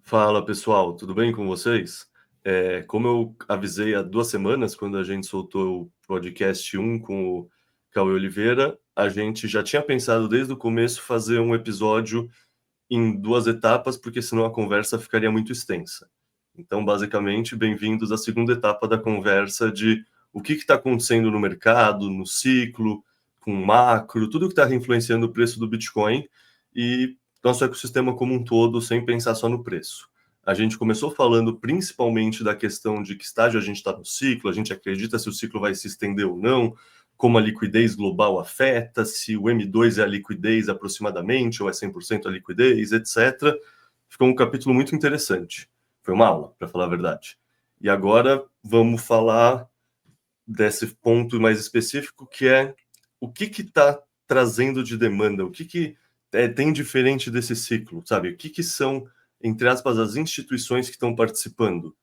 Fala pessoal, tudo bem com vocês? Como eu avisei há 2 semanas, quando a gente soltou o podcast 1 com o Cauê Oliveira, a gente já tinha pensado desde o começo fazer um episódio em 2 etapas, porque senão a conversa ficaria muito extensa. Então, basicamente, bem-vindos à segunda etapa da conversa de o que está acontecendo no mercado, no ciclo, com macro, tudo que está influenciando o preço do Bitcoin e nosso ecossistema como um todo, sem pensar só no preço. A gente começou falando principalmente da questão de que estágio a gente está no ciclo, a gente acredita se o ciclo vai se estender ou não, como a liquidez global afeta, se o M2 é a liquidez aproximadamente, ou é 100% a liquidez, etc. Ficou um capítulo muito interessante. Foi uma aula, para falar a verdade. E agora vamos falar desse ponto mais específico, que é o que está trazendo de demanda, o que tem diferente desse ciclo, sabe? O que são, entre aspas, as instituições que estão participando.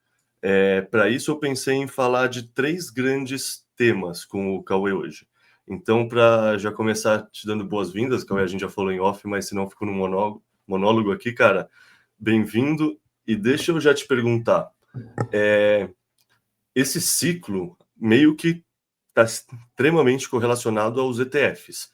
Para isso, eu pensei em falar de 3 grandes temas com o Cauê hoje. Então, para já começar te dando boas-vindas, Cauê, a gente já falou em off, mas se não ficou no monólogo aqui, cara, bem-vindo. E deixa eu já te perguntar, esse ciclo meio que está extremamente correlacionado aos ETFs.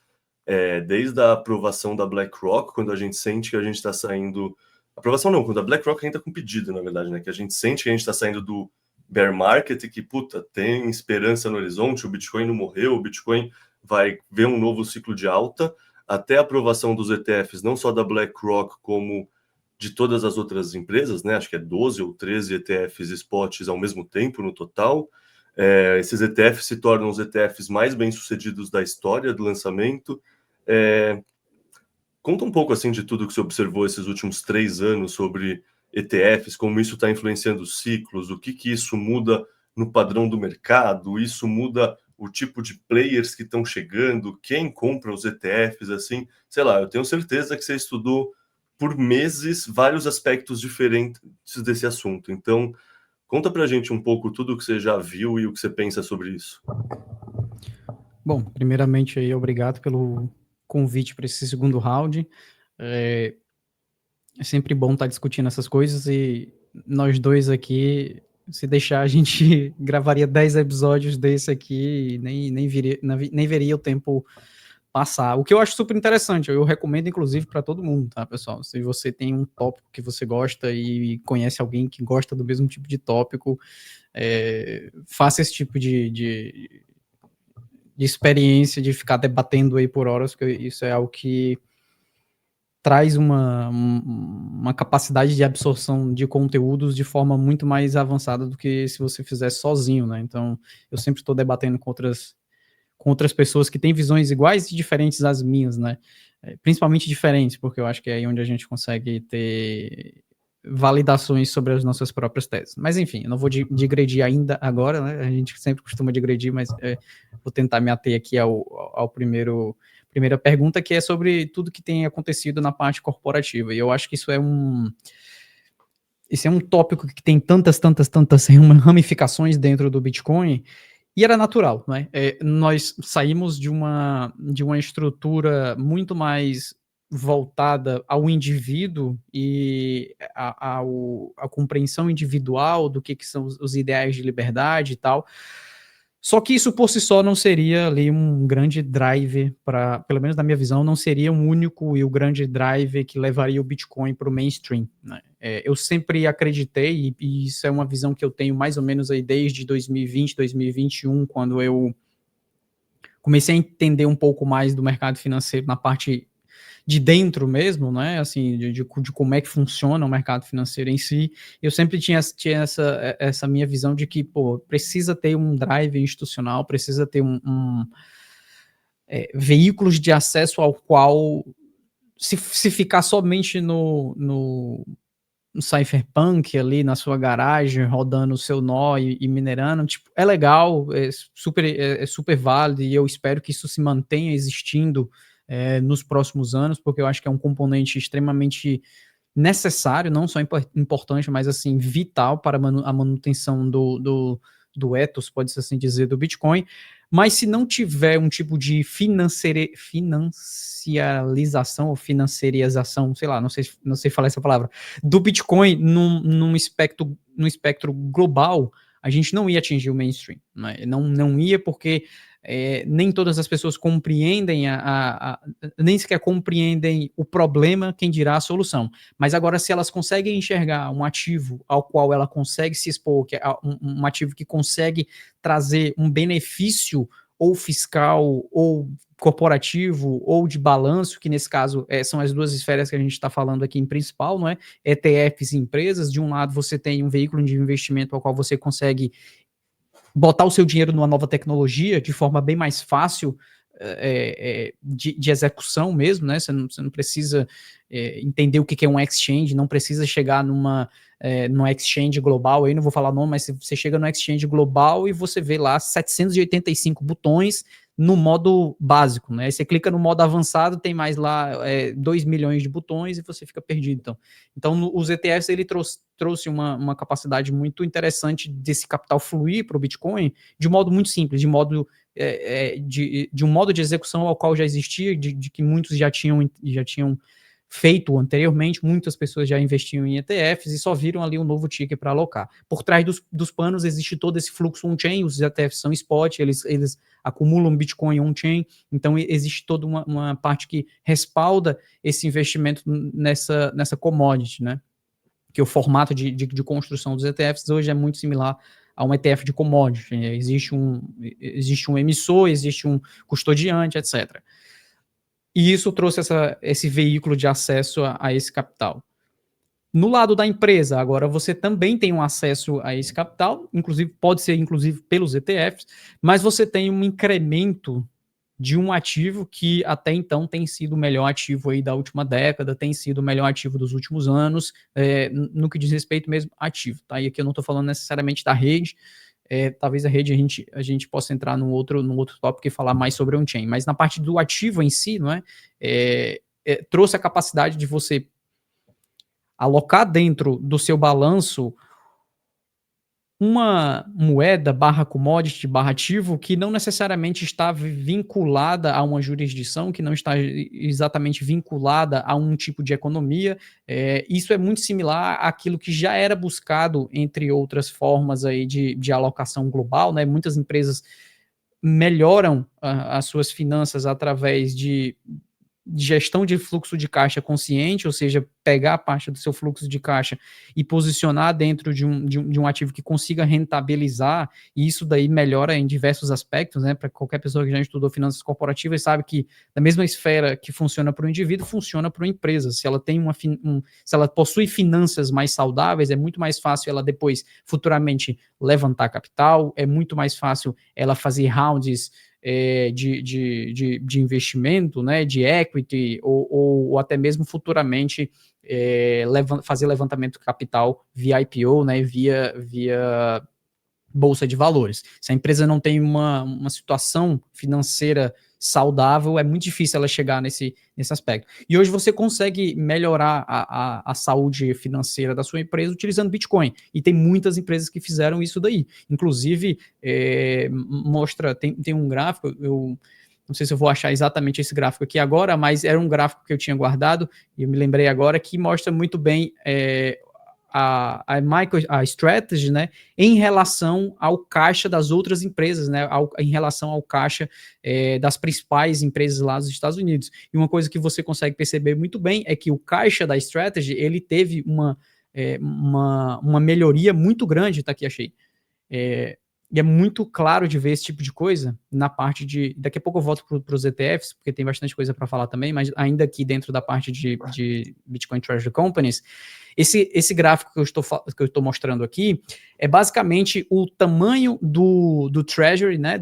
Desde a aprovação da BlackRock, quando a gente sente que a gente está saindo... Aprovação não, quando a BlackRock ainda com pedido, na verdade, né? Que a gente sente que a gente está saindo do bear market e que, puta, tem esperança no horizonte, o Bitcoin não morreu, o Bitcoin vai ver um novo ciclo de alta, até a aprovação dos ETFs, não só da BlackRock, como de todas as outras empresas, né? Acho que é 12 ou 13 ETFs spots ao mesmo tempo no total. Esses ETFs se tornam os ETFs mais bem-sucedidos da história do lançamento. Conta um pouco assim de tudo que você observou esses últimos 3 anos sobre ETFs, como isso está influenciando os ciclos, o que isso muda no padrão do mercado, isso muda o tipo de players que estão chegando, quem compra os ETFs, assim, sei lá, eu tenho certeza que você estudou por meses vários aspectos diferentes desse assunto. Então, conta pra gente um pouco tudo o que você já viu e o que você pensa sobre isso. Bom, primeiramente aí, obrigado pelo convite para esse segundo round. É sempre bom estar discutindo essas coisas e nós dois aqui, se deixar, a gente gravaria 10 episódios desse aqui e nem veria o tempo passar. O que eu acho super interessante, eu recomendo inclusive para todo mundo, tá, pessoal? Se você tem um tópico que você gosta e conhece alguém que gosta do mesmo tipo de tópico, faça esse tipo de experiência de ficar debatendo aí por horas, porque isso é algo que traz uma capacidade de absorção de conteúdos de forma muito mais avançada do que se você fizer sozinho, né? Então, eu sempre estou debatendo com outras pessoas que têm visões iguais e diferentes às minhas, né? Principalmente diferentes, porque eu acho que é aí onde a gente consegue ter validações sobre as nossas próprias teses. Mas enfim, eu não vou digredir ainda agora, né? A gente sempre costuma digredir, mas vou tentar me ater aqui ao primeira pergunta, que é sobre tudo que tem acontecido na parte corporativa. E eu acho que isso é um tópico que tem tantas ramificações dentro do Bitcoin, e era natural, né? Nós saímos de uma estrutura muito mais voltada ao indivíduo e a compreensão individual do que são os ideais de liberdade e tal. Só que isso por si só não seria ali um grande drive para, pelo menos na minha visão, não seria um único e o grande drive que levaria o Bitcoin para o mainstream, né? Eu sempre acreditei, e isso é uma visão que eu tenho mais ou menos aí desde 2020, 2021, quando eu comecei a entender um pouco mais do mercado financeiro na parte de dentro mesmo, né, assim, de como é que funciona o mercado financeiro em si. Eu sempre tinha essa minha visão de que, pô, precisa ter um drive institucional, precisa ter veículos de acesso ao qual, se ficar somente no Cypherpunk ali na sua garagem, rodando o seu nó e minerando, tipo, é legal, é super válido, e eu espero que isso se mantenha existindo nos próximos anos, porque eu acho que é um componente extremamente necessário, não só importante, mas assim, vital para a manutenção do ethos, pode-se assim dizer, do Bitcoin. Mas se não tiver um tipo de financiarização ou financiarização, sei lá, não sei falar essa palavra, do Bitcoin num espectro global, a gente não ia atingir o mainstream, né? Não ia porque nem todas as pessoas compreendem nem sequer compreendem o problema, quem dirá a solução. Mas agora, se elas conseguem enxergar um ativo ao qual ela consegue se expor, que é um ativo que consegue trazer um benefício ou fiscal ou corporativo ou de balanço, que nesse caso são as duas esferas que a gente está falando aqui em principal, não é? ETFs e empresas. De um lado você tem um veículo de investimento ao qual você consegue botar o seu dinheiro numa nova tecnologia de forma bem mais fácil de execução mesmo, né? Você não precisa entender o que é um exchange, não precisa chegar numa exchange global, aí não vou falar nome, mas você chega no exchange global e você vê lá 785 botões no modo básico, né? Aí você clica no modo avançado, tem mais lá 2 milhões de botões e você fica perdido. Então os ETFs, ele trouxe uma capacidade muito interessante desse capital fluir para o Bitcoin de modo muito simples, de um modo de execução ao qual já existia, de que muitos já tinham feito anteriormente, muitas pessoas já investiam em ETFs e só viram ali um novo ticker para alocar. Por trás dos panos existe todo esse fluxo on-chain, os ETFs são spot, eles acumulam Bitcoin on-chain, então existe toda uma parte que respalda esse investimento nessa commodity, né? Que o formato de construção dos ETFs hoje é muito similar a um ETF de commodity. Existe um emissor, existe um custodiante, etc. E isso trouxe esse veículo de acesso a esse capital. No lado da empresa, agora você também tem um acesso a esse capital, pode ser pelos ETFs, mas você tem um incremento de um ativo que até então tem sido o melhor ativo aí da última década, tem sido o melhor ativo dos últimos anos, no que diz respeito mesmo ativo, tá? E aqui eu não estou falando necessariamente da rede, talvez a rede a gente possa entrar num outro tópico e falar mais sobre on-chain, mas na parte do ativo em si, não trouxe a capacidade de você alocar dentro do seu balanço uma moeda barra commodity barra ativo que não necessariamente está vinculada a uma jurisdição, que não está exatamente vinculada a um tipo de economia. Isso é muito similar àquilo que já era buscado, entre outras formas aí de alocação global, né? Muitas empresas melhoram as suas finanças através de gestão de fluxo de caixa consciente, ou seja, pegar a parte do seu fluxo de caixa e posicionar dentro de um ativo que consiga rentabilizar, e isso daí melhora em diversos aspectos, né? Para qualquer pessoa que já estudou finanças corporativas sabe que da mesma esfera que funciona para o indivíduo, funciona para uma empresa. Se ela tem se ela possui finanças mais saudáveis, é muito mais fácil ela depois futuramente levantar capital, é muito mais fácil ela fazer rounds de investimento, né, de equity, ou até mesmo futuramente fazer levantamento de capital via IPO, né, via bolsa de valores. Se a empresa não tem uma situação financeira saudável, é muito difícil ela chegar nesse aspecto. E hoje você consegue melhorar a saúde financeira da sua empresa utilizando Bitcoin. E tem muitas empresas que fizeram isso daí. Inclusive, tem um gráfico, eu não sei se eu vou achar exatamente esse gráfico aqui agora, mas era um gráfico que eu tinha guardado, e eu me lembrei agora, que mostra muito bem a strategy, né, em relação ao caixa das outras empresas, né, em relação ao caixa das principais empresas lá dos Estados Unidos. E uma coisa que você consegue perceber muito bem é que o caixa da strategy, ele teve uma melhoria muito grande, tá aqui, achei. E é muito claro de ver esse tipo de coisa na parte de... Daqui a pouco eu volto para os ETFs, porque tem bastante coisa para falar também, mas ainda aqui dentro da parte de Bitcoin Treasury Companies, esse gráfico que eu estou mostrando aqui é basicamente o tamanho do Treasury, né,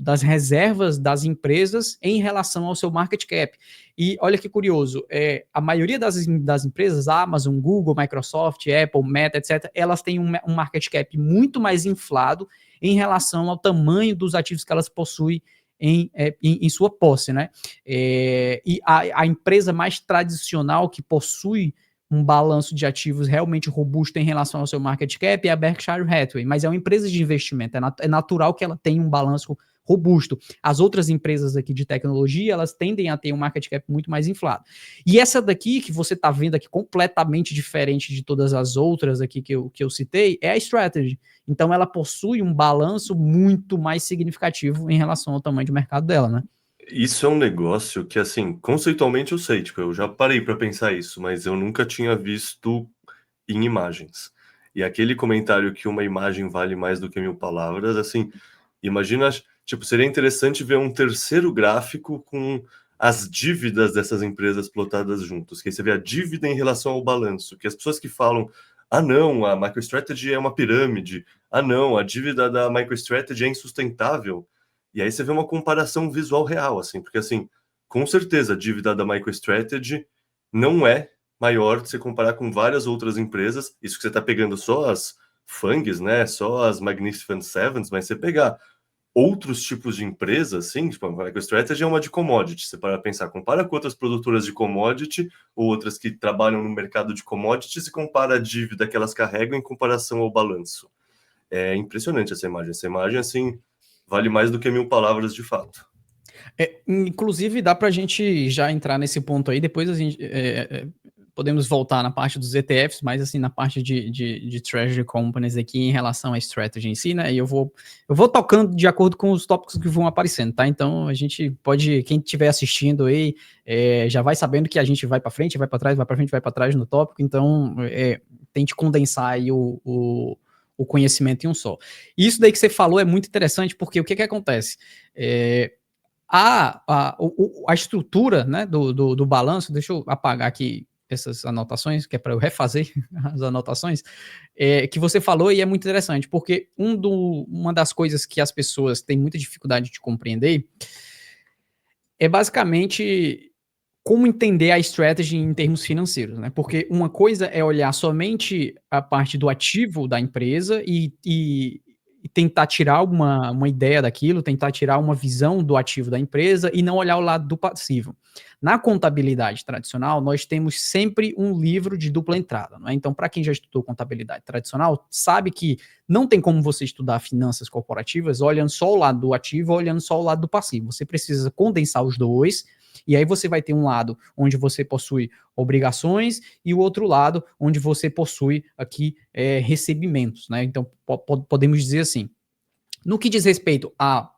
das reservas das empresas em relação ao seu market cap. E olha que curioso, a maioria das empresas, Amazon, Google, Microsoft, Apple, Meta, etc., elas têm um market cap muito mais inflado em relação ao tamanho dos ativos que elas possuem em sua posse, né? E a empresa mais tradicional que possui um balanço de ativos realmente robusto em relação ao seu market cap é a Berkshire Hathaway, mas é uma empresa de investimento, é natural que ela tenha um balanço robusto. As outras empresas aqui de tecnologia, elas tendem a ter um market cap muito mais inflado. E essa daqui, que você está vendo aqui, completamente diferente de todas as outras aqui que eu citei, é a Strategy. Então, ela possui um balanço muito mais significativo em relação ao tamanho de mercado dela, né? Isso é um negócio que, assim, conceitualmente eu sei, tipo, eu já parei para pensar isso, mas eu nunca tinha visto em imagens. E aquele comentário que uma imagem vale mais do que 1000 palavras, assim, imagina, tipo, seria interessante ver um terceiro gráfico com as dívidas dessas empresas plotadas juntos, que aí você vê a dívida em relação ao balanço, que as pessoas que falam, ah não, a MicroStrategy é uma pirâmide, ah não, a dívida da MicroStrategy é insustentável, e aí você vê uma comparação visual real, assim, porque assim, com certeza a dívida da MicroStrategy não é maior se você comparar com várias outras empresas. Isso que você está pegando só as FANGs, né? Só as Magnificent Sevens, mas você pegar outros tipos de empresas, assim, tipo, a MicroStrategy é uma de commodity. Você para pensar, compara com outras produtoras de commodity ou outras que trabalham no mercado de commodities e compara a dívida que elas carregam em comparação ao balanço. É impressionante essa imagem. Essa imagem, assim, vale mais do que 1000 palavras de fato. Inclusive, dá para a gente já entrar nesse ponto aí, depois a gente podemos voltar na parte dos ETFs, mas assim, na parte de Treasury Companies aqui em relação à strategy em si, né? E eu vou tocando de acordo com os tópicos que vão aparecendo, tá? Então a gente pode, quem estiver assistindo aí, já vai sabendo que a gente vai para frente, vai para trás, vai para frente, vai para trás no tópico, então tente condensar aí o conhecimento em um só. Isso daí que você falou é muito interessante, porque o que acontece? A estrutura, né, do balanço, deixa eu apagar aqui essas anotações, que é para eu refazer as anotações, que você falou, e é muito interessante, porque uma das coisas que as pessoas têm muita dificuldade de compreender é basicamente como entender a strategy em termos financeiros, né? Porque uma coisa é olhar somente a parte do ativo da empresa e tentar tirar uma ideia daquilo, tentar tirar uma visão do ativo da empresa e não olhar o lado do passivo. Na contabilidade tradicional, nós temos sempre um livro de dupla entrada, não é? Então, para quem já estudou contabilidade tradicional, sabe que não tem como você estudar finanças corporativas olhando só o lado do ativo, olhando só o lado do passivo. Você precisa condensar os dois. E aí você vai ter um lado onde você possui obrigações e o outro lado onde você possui aqui recebimentos, né? Então podemos dizer assim, no que diz respeito a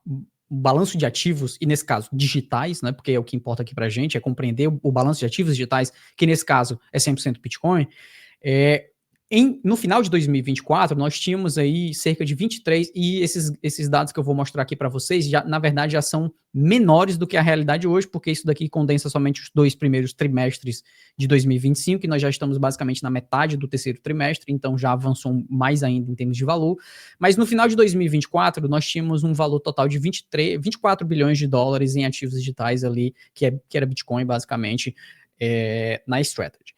balanço de ativos, e nesse caso digitais, né? Porque é o que importa aqui pra gente, é compreender o balanço de ativos digitais, que nesse caso é 100% Bitcoin. No final de 2024, nós tínhamos aí cerca de 23, e esses dados que eu vou mostrar aqui para vocês, na verdade, já são menores do que a realidade hoje, porque isso daqui condensa somente os 2 primeiros trimestres de 2025, e nós já estamos basicamente na metade do terceiro trimestre, então já avançou mais ainda em termos de valor. Mas no final de 2024, nós tínhamos um valor total de 24 bilhões de dólares em ativos digitais ali, que era Bitcoin, basicamente, na Strategy.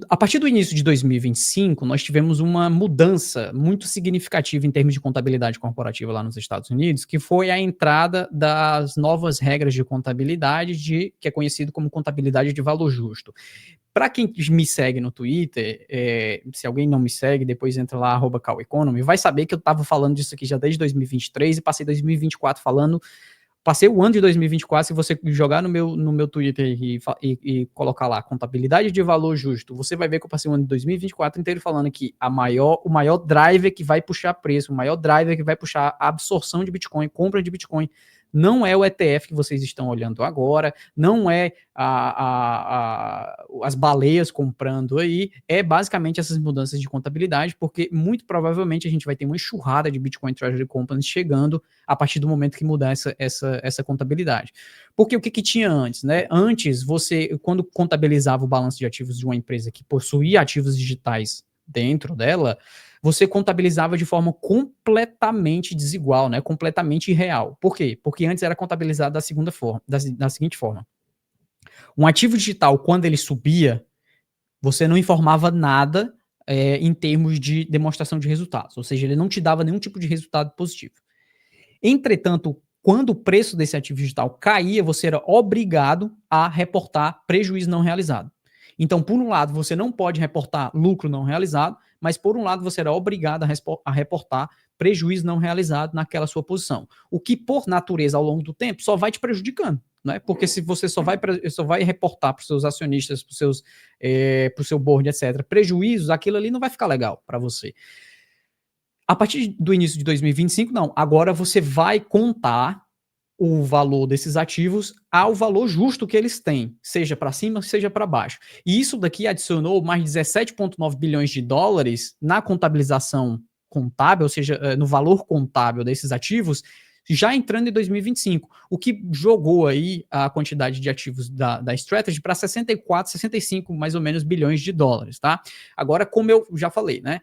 A partir do início de 2025, nós tivemos uma mudança muito significativa em termos de contabilidade corporativa lá nos Estados Unidos, que foi a entrada das novas regras de contabilidade, que é conhecido como contabilidade de valor justo. Para quem me segue no Twitter, se alguém não me segue, depois entra lá, @CauEconomy, vai saber que eu estava falando disso aqui já desde 2023 e passei 2024 falando. Passei o ano de 2024, se você jogar no meu Twitter e colocar lá contabilidade de valor justo, você vai ver que eu passei o ano de 2024 inteiro falando que o maior driver que vai puxar preço, o maior driver que vai puxar a absorção de Bitcoin, compra de Bitcoin, não é o ETF que vocês estão olhando agora, não é as baleias comprando aí, é basicamente essas mudanças de contabilidade, porque muito provavelmente a gente vai ter uma enxurrada de Bitcoin Treasury Companies chegando a partir do momento que mudar essa contabilidade. Porque o que tinha antes, né? Antes, você, quando contabilizava o balanço de ativos de uma empresa que possuía ativos digitais dentro dela, você contabilizava de forma completamente desigual, né? Completamente irreal. Por quê? Porque antes era contabilizado da seguinte forma. Um ativo digital, quando ele subia, você não informava nada em termos de demonstração de resultados. Ou seja, ele não te dava nenhum tipo de resultado positivo. Entretanto, quando o preço desse ativo digital caía, você era obrigado a reportar prejuízo não realizado. Então, por um lado, você não pode reportar lucro não realizado, mas por um lado, você será obrigado a reportar prejuízo não realizado naquela sua posição. O que, por natureza, ao longo do tempo, só vai te prejudicando. Né? Porque se você só vai reportar para os seus acionistas, para o seu board, etc., prejuízos, aquilo ali não vai ficar legal para você. A partir do início de 2025, não. Agora você vai contar o valor desses ativos ao valor justo que eles têm, seja para cima, seja para baixo. E isso daqui adicionou mais 17,9 bilhões de dólares na contabilização contábil, ou seja, no valor contábil desses ativos, já entrando em 2025, o que jogou aí a quantidade de ativos da Strategy para 64, 65 mais ou menos bilhões de dólares, tá? Agora, como eu já falei, né,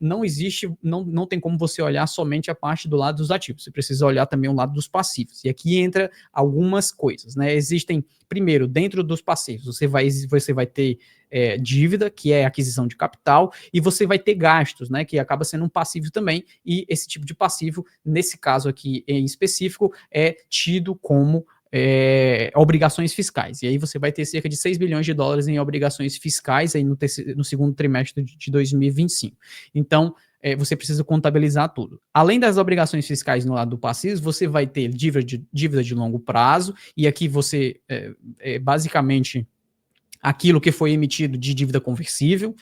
não existe, não tem como você olhar somente a parte do lado dos ativos, você precisa olhar também o lado dos passivos, e aqui entra algumas coisas, né, existem, primeiro, dentro dos passivos, você vai ter dívida, que é aquisição de capital, e você vai ter gastos, né, que acaba sendo um passivo também, e esse tipo de passivo, nesse caso aqui em específico, é tido como obrigações fiscais. E aí você vai ter cerca de 6 bilhões de dólares em obrigações fiscais aí no segundo trimestre de 2025. Então, você precisa contabilizar tudo. Além das obrigações fiscais no lado do passivo, você vai ter dívida de longo prazo, e aqui você, basicamente, aquilo que foi emitido de dívida conversível,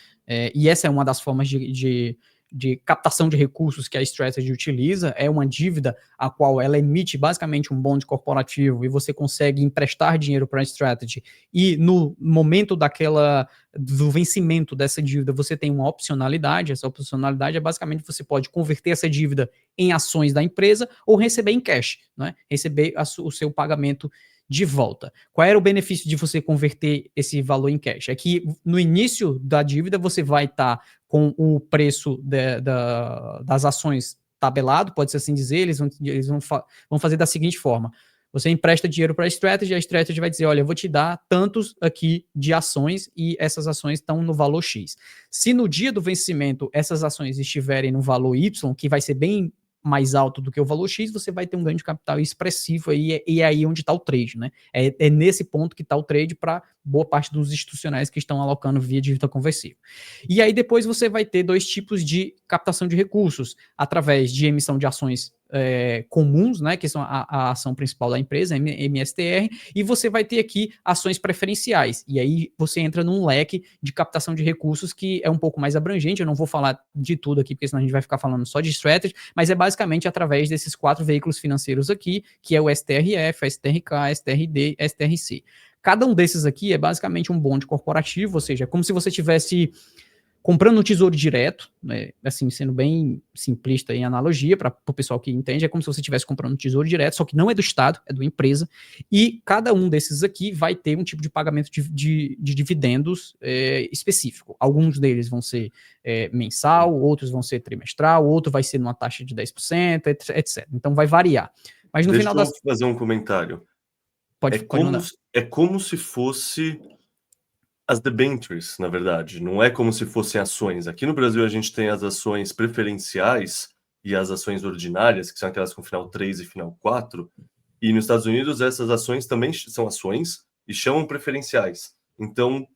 e essa é uma das formas de captação de recursos que a Strategy utiliza, é uma dívida a qual ela emite basicamente um bond corporativo e você consegue emprestar dinheiro para a Strategy e no momento do vencimento dessa dívida você tem uma opcionalidade, essa opcionalidade é basicamente você pode converter essa dívida em ações da empresa ou receber em cash, né? Receber o seu pagamento de volta. Qual era o benefício de você converter esse valor em cash? É que no início da dívida você vai estar com o preço das ações tabelado, pode-se assim dizer, eles vão fazer da seguinte forma: você empresta dinheiro para a Strategy vai dizer, olha, eu vou te dar tantos aqui de ações e essas ações estão no valor X. Se no dia do vencimento essas ações estiverem no valor Y, que vai ser bem mais alto do que o valor X, você vai ter um ganho de capital expressivo aí, e é aí onde está o trade, né? É nesse ponto que está o trade para boa parte dos institucionais que estão alocando via dívida conversível. E aí depois você vai ter dois tipos de captação de recursos, através de emissão de ações comuns, né, que são a ação principal da empresa, MSTR, e você vai ter aqui ações preferenciais, e aí você entra num leque de captação de recursos que é um pouco mais abrangente, eu não vou falar de tudo aqui, porque senão a gente vai ficar falando só de strategy, mas é basicamente através desses 4 veículos financeiros aqui, que é o STRF, STRK, STRD, STRC. Cada um desses aqui é basicamente um bonde corporativo, ou seja, é como se você tivesse comprando no Tesouro Direto, né, assim, sendo bem simplista em analogia, para o pessoal que entende, é como se você estivesse comprando no Tesouro Direto, só que não é do Estado, é da empresa, e cada um desses aqui vai ter um tipo de pagamento de dividendos específico. Alguns deles vão ser mensal, outros vão ser trimestral, outro vai ser numa taxa de 10%, etc. Então vai variar. Mas no Deixa final eu fazer um comentário. Pode mandar. É como se fosse as debentures, na verdade. Não é como se fossem ações. Aqui no Brasil a gente tem as ações preferenciais e as ações ordinárias, que são aquelas com final 3 e final 4. E nos Estados Unidos essas ações também são ações e chamam preferenciais. Então,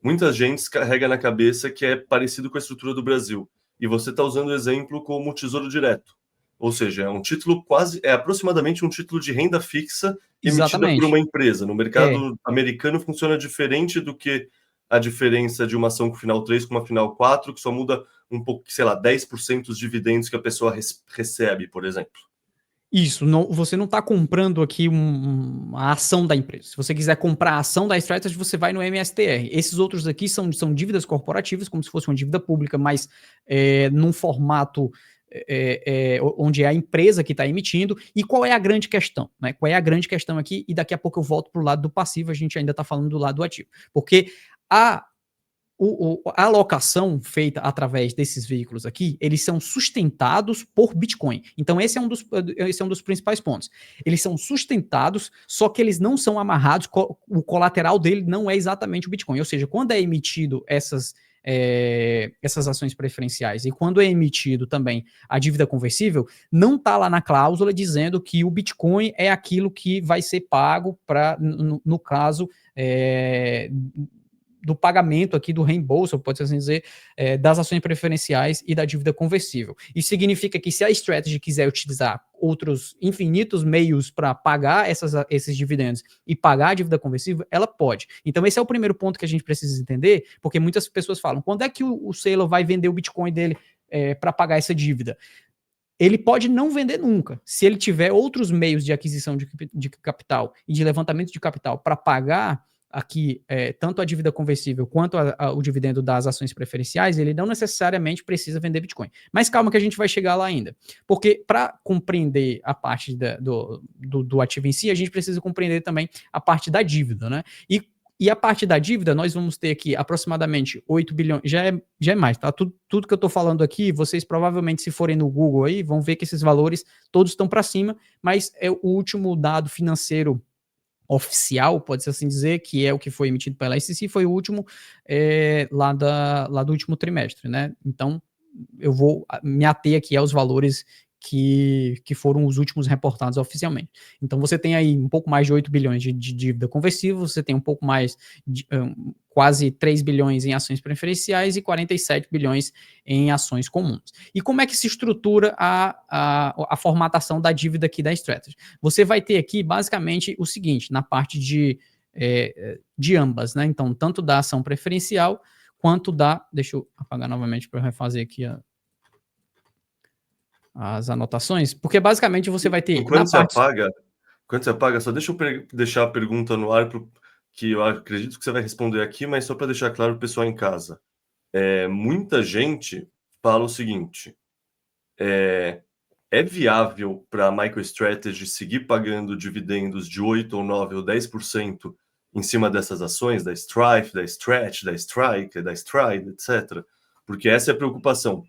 muita gente carrega na cabeça que é parecido com a estrutura do Brasil. E você está usando o exemplo como o Tesouro Direto. Ou seja, é um título aproximadamente um título de renda fixa emitida por uma empresa. No mercado americano funciona diferente do que a diferença de uma ação com final 3 com uma final 4, que só muda um pouco, sei lá, 10% dos dividendos que a pessoa recebe, por exemplo. Isso, você não está comprando aqui uma ação da empresa. Se você quiser comprar a ação da Strategy, você vai no MSTR. Esses outros aqui são dívidas corporativas, como se fosse uma dívida pública, mas num formato onde é a empresa que está emitindo. E qual é a grande questão? Né? Qual é a grande questão aqui? E daqui a pouco eu volto para o lado do passivo, a gente ainda está falando do lado do ativo. Porque a alocação feita através desses veículos aqui, eles são sustentados por Bitcoin. Então, esse é um dos principais pontos. Eles são sustentados, só que eles não são amarrados, o colateral dele não é exatamente o Bitcoin. Ou seja, quando é emitido essas ações preferenciais e quando é emitido também a dívida conversível, não está lá na cláusula dizendo que o Bitcoin é aquilo que vai ser pago para, no caso, do pagamento aqui, do reembolso, pode assim dizer, das ações preferenciais e da dívida conversível. Isso significa que se a Strategy quiser utilizar outros infinitos meios para pagar esses dividendos e pagar a dívida conversível, ela pode. Então esse é o primeiro ponto que a gente precisa entender, porque muitas pessoas falam, quando é que o Saylor vai vender o Bitcoin dele para pagar essa dívida? Ele pode não vender nunca. Se ele tiver outros meios de aquisição de capital e de levantamento de capital para pagar aqui tanto a dívida conversível quanto o dividendo das ações preferenciais, ele não necessariamente precisa vender Bitcoin. Mas calma que a gente vai chegar lá ainda. Porque para compreender a parte do ativo em si, a gente precisa compreender também a parte da dívida, né? E a parte da dívida, nós vamos ter aqui aproximadamente 8 bilhões, já é mais, tá? Tudo que eu estou falando aqui, vocês provavelmente, se forem no Google aí, vão ver que esses valores todos estão para cima, mas é o último dado financeiro oficial, pode-se assim dizer, que é o que foi emitido pela SEC, foi o último lá do último trimestre, né? Então, eu vou me ater aqui aos valores que foram os últimos reportados oficialmente. Então você tem aí um pouco mais de 8 bilhões de dívida conversível, você tem um pouco mais de quase 3 bilhões em ações preferenciais e 47 bilhões em ações comuns. E como é que se estrutura a formatação da dívida aqui da Strategy? Você vai ter aqui basicamente o seguinte, na parte de ambas, né? Então, tanto da ação preferencial quanto da... Deixa eu apagar novamente para eu refazer aqui as anotações, porque basicamente você vai ter... Enquanto você apaga, só deixa eu deixar a pergunta no ar, que eu acredito que você vai responder aqui, mas só para deixar claro para o pessoal em casa. Muita gente fala o seguinte, é viável para a MicroStrategy seguir pagando dividendos de 8 ou 9 ou 10% em cima dessas ações, da Strife, da Stretch, da Strike, da Stride, etc. Porque essa é a preocupação.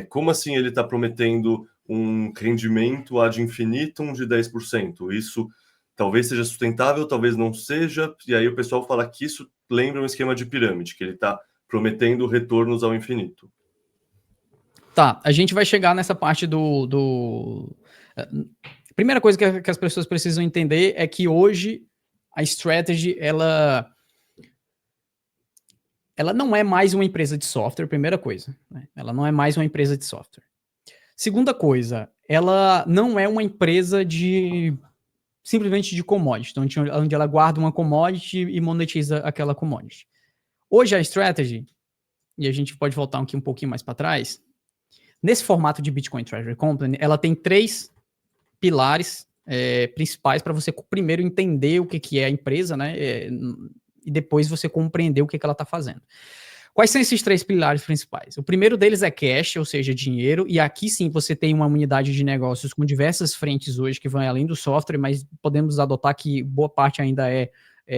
Como assim ele está prometendo um rendimento ad infinitum de 10%? Isso talvez seja sustentável, talvez não seja, e aí o pessoal fala que isso lembra um esquema de pirâmide, que ele está prometendo retornos ao infinito. Tá, a gente vai chegar nessa parte Primeira coisa que as pessoas precisam entender é que hoje a Strategy, ela não é mais uma empresa de software, primeira coisa, né? Ela não é mais uma empresa de software. Segunda coisa, ela não é uma empresa simplesmente de commodity, onde ela guarda uma commodity e monetiza aquela commodity. Hoje a Strategy, e a gente pode voltar aqui um pouquinho mais para trás, nesse formato de Bitcoin Treasury Company, ela tem 3 pilares principais para você primeiro entender o que é a empresa, né? E depois você compreender o que ela está fazendo. Quais são esses 3 pilares principais? O primeiro deles é cash, ou seja, dinheiro, e aqui sim você tem uma unidade de negócios com diversas frentes hoje que vão além do software, mas podemos adotar que boa parte ainda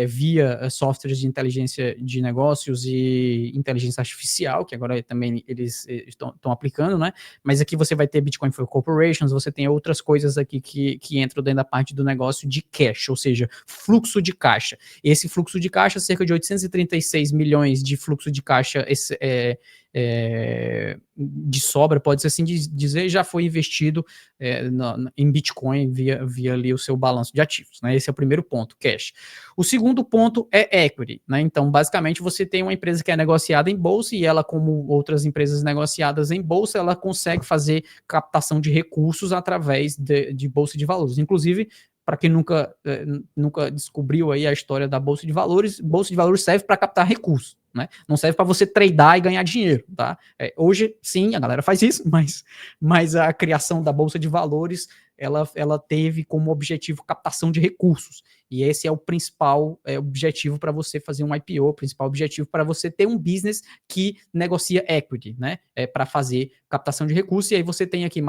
via softwares de inteligência de negócios e inteligência artificial, que agora também eles estão aplicando, né? Mas aqui você vai ter Bitcoin for Corporations, você tem outras coisas aqui que entram dentro da parte do negócio de cash, ou seja, fluxo de caixa. Esse fluxo de caixa, cerca de 836 milhões de fluxo de caixa de sobra, pode-se assim dizer, já foi investido em Bitcoin via ali o seu balanço de ativos, né? Esse é o primeiro ponto, cash. O segundo ponto é equity, né? Então, basicamente, você tem uma empresa que é negociada em bolsa e ela, como outras empresas negociadas em bolsa, ela consegue fazer captação de recursos através de bolsa de valores. Inclusive, para quem nunca descobriu aí a história da bolsa de valores serve para captar recursos, né? Não serve para você tradear e ganhar dinheiro, tá? Hoje, sim, a galera faz isso, mas a criação da bolsa de valores, ela teve como objetivo captação de recursos. E esse é o principal objetivo para você fazer um IPO, o principal objetivo para você ter um business que negocia equity, né? Para fazer captação de recursos. E aí você tem aqui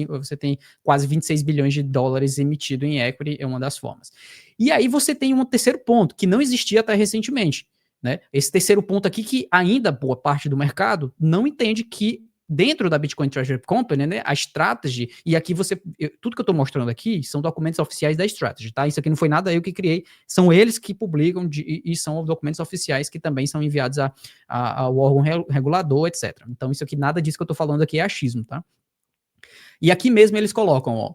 você tem quase 26 bilhões de dólares emitido em equity, é uma das formas. E aí você tem um terceiro ponto, que não existia até recentemente, né? Esse terceiro ponto aqui, que ainda boa parte do mercado não entende que dentro da Bitcoin Treasury Company, né, a Strategy, e aqui tudo que eu estou mostrando aqui são documentos oficiais da Strategy, tá? Isso aqui não foi nada eu que criei, são eles que publicam e são documentos oficiais que também são enviados ao órgão regulador, etc. Então isso aqui, nada disso que eu estou falando aqui é achismo, tá? E aqui mesmo eles colocam, ó,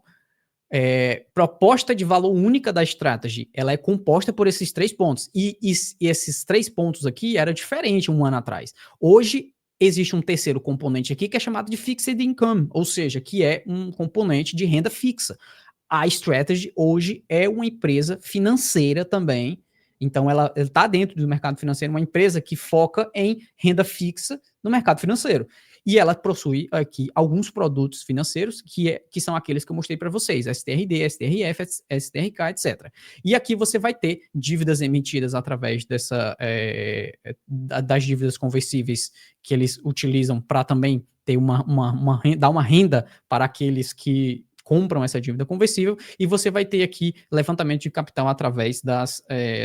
proposta de valor única da Strategy, ela é composta por esses 3 pontos. E esses 3 pontos aqui era diferente um ano atrás. Hoje, existe um terceiro componente aqui que é chamado de Fixed Income, ou seja, que é um componente de renda fixa. A Strategy hoje é uma empresa financeira também, então ela está dentro do mercado financeiro, uma empresa que foca em renda fixa no mercado financeiro. E ela possui aqui alguns produtos financeiros que são aqueles que eu mostrei para vocês, STRD, STRF, STRK, etc. E aqui você vai ter dívidas emitidas através das dívidas conversíveis que eles utilizam para também ter dar uma renda para aqueles que compram essa dívida conversível, e você vai ter aqui levantamento de capital através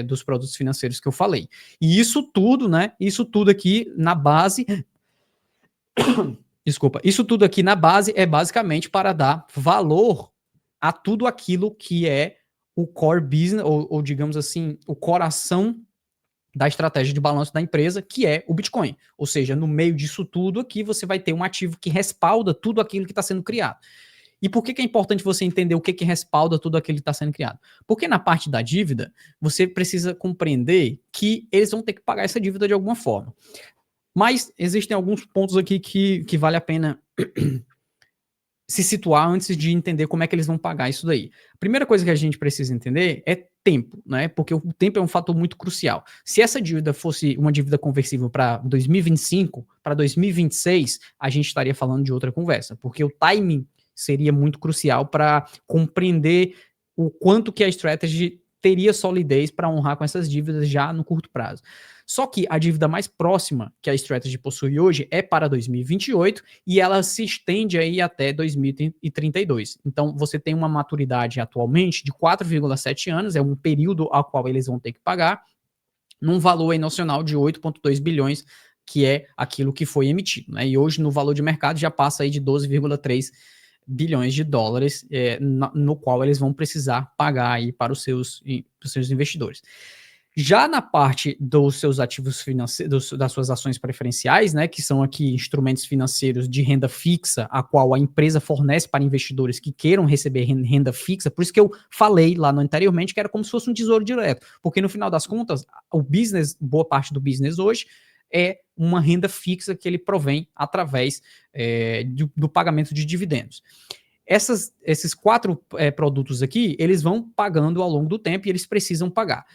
dos produtos financeiros que eu falei. E isso tudo, né? Isso tudo aqui na base. Desculpa, isso tudo aqui na base é basicamente para dar valor a tudo aquilo que é o core business, ou digamos assim, o coração da estratégia de balanço da empresa, que é o Bitcoin. Ou seja, no meio disso tudo aqui, você vai ter um ativo que respalda tudo aquilo que está sendo criado. E por que é importante você entender o que respalda tudo aquilo que está sendo criado? Porque na parte da dívida, você precisa compreender que eles vão ter que pagar essa dívida de alguma forma. Mas existem alguns pontos aqui que vale a pena se situar antes de entender como é que eles vão pagar isso daí. A primeira coisa que a gente precisa entender é tempo, né? Porque o tempo é um fator muito crucial. Se essa dívida fosse uma dívida conversível para 2025, para 2026, a gente estaria falando de outra conversa, porque o timing seria muito crucial para compreender o quanto que a Strategy teria solidez para honrar com essas dívidas já no curto prazo. Só que a dívida mais próxima que a Strategy possui hoje é para 2028 e ela se estende aí até 2032. Então, você tem uma maturidade atualmente de 4,7 anos, é um período ao qual eles vão ter que pagar, num valor aí nocional de 8,2 bilhões, que é aquilo que foi emitido, né? E hoje, no valor de mercado, já passa aí de 12,3 bilhões de dólares, no qual eles vão precisar pagar aí para os seus investidores. Já na parte dos seus ativos financeiros, das suas ações preferenciais, né, que são aqui instrumentos financeiros de renda fixa, a qual a empresa fornece para investidores que queiram receber renda fixa, por isso que eu falei lá anteriormente que era como se fosse um tesouro direto, porque no final das contas, o business, boa parte do business hoje, é uma renda fixa que ele provém através do pagamento de dividendos. Esses 4 produtos aqui, eles vão pagando ao longo do tempo e eles precisam pagar.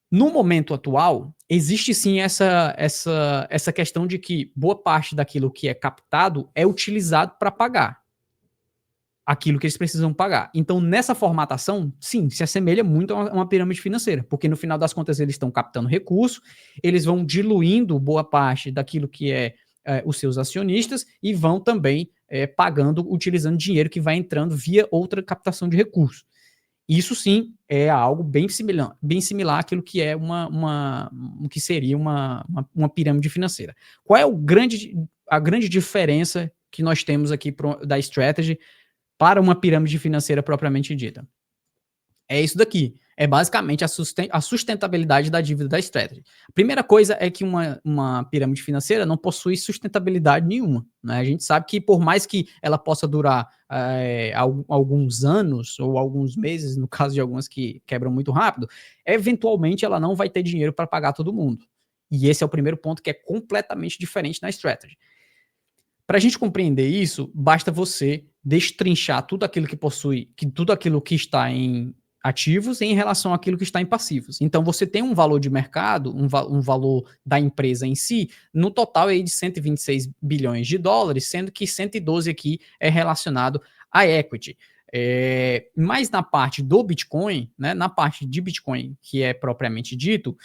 No momento atual, existe sim essa questão de que boa parte daquilo que é captado é utilizado para pagar aquilo que eles precisam pagar. Então, nessa formatação, sim, se assemelha muito a uma pirâmide financeira, porque no final das contas eles estão captando recurso, eles vão diluindo boa parte daquilo que é os seus acionistas e vão também pagando, utilizando dinheiro que vai entrando via outra captação de recursos. Isso sim é algo bem similar àquilo que é o que seria uma pirâmide financeira. Qual é a grande diferença que nós temos aqui da Strategy para uma pirâmide financeira propriamente dita? É isso daqui. É basicamente a sustentabilidade da dívida da Strategy. A primeira coisa é que uma pirâmide financeira não possui sustentabilidade nenhuma, né? A gente sabe que por mais que ela possa durar alguns anos ou alguns meses, no caso de algumas que quebram muito rápido, eventualmente ela não vai ter dinheiro para pagar todo mundo. E esse é o primeiro ponto que é completamente diferente na Strategy. Para a gente compreender isso, basta você destrinchar tudo aquilo que possui, tudo aquilo que está em ativos em relação àquilo que está em passivos. Então, você tem um valor de mercado, um valor da empresa em si, no total aí de 126 bilhões de dólares, sendo que 112 aqui é relacionado à equity. Mas na parte do Bitcoin, né, na parte de Bitcoin, que é propriamente dito,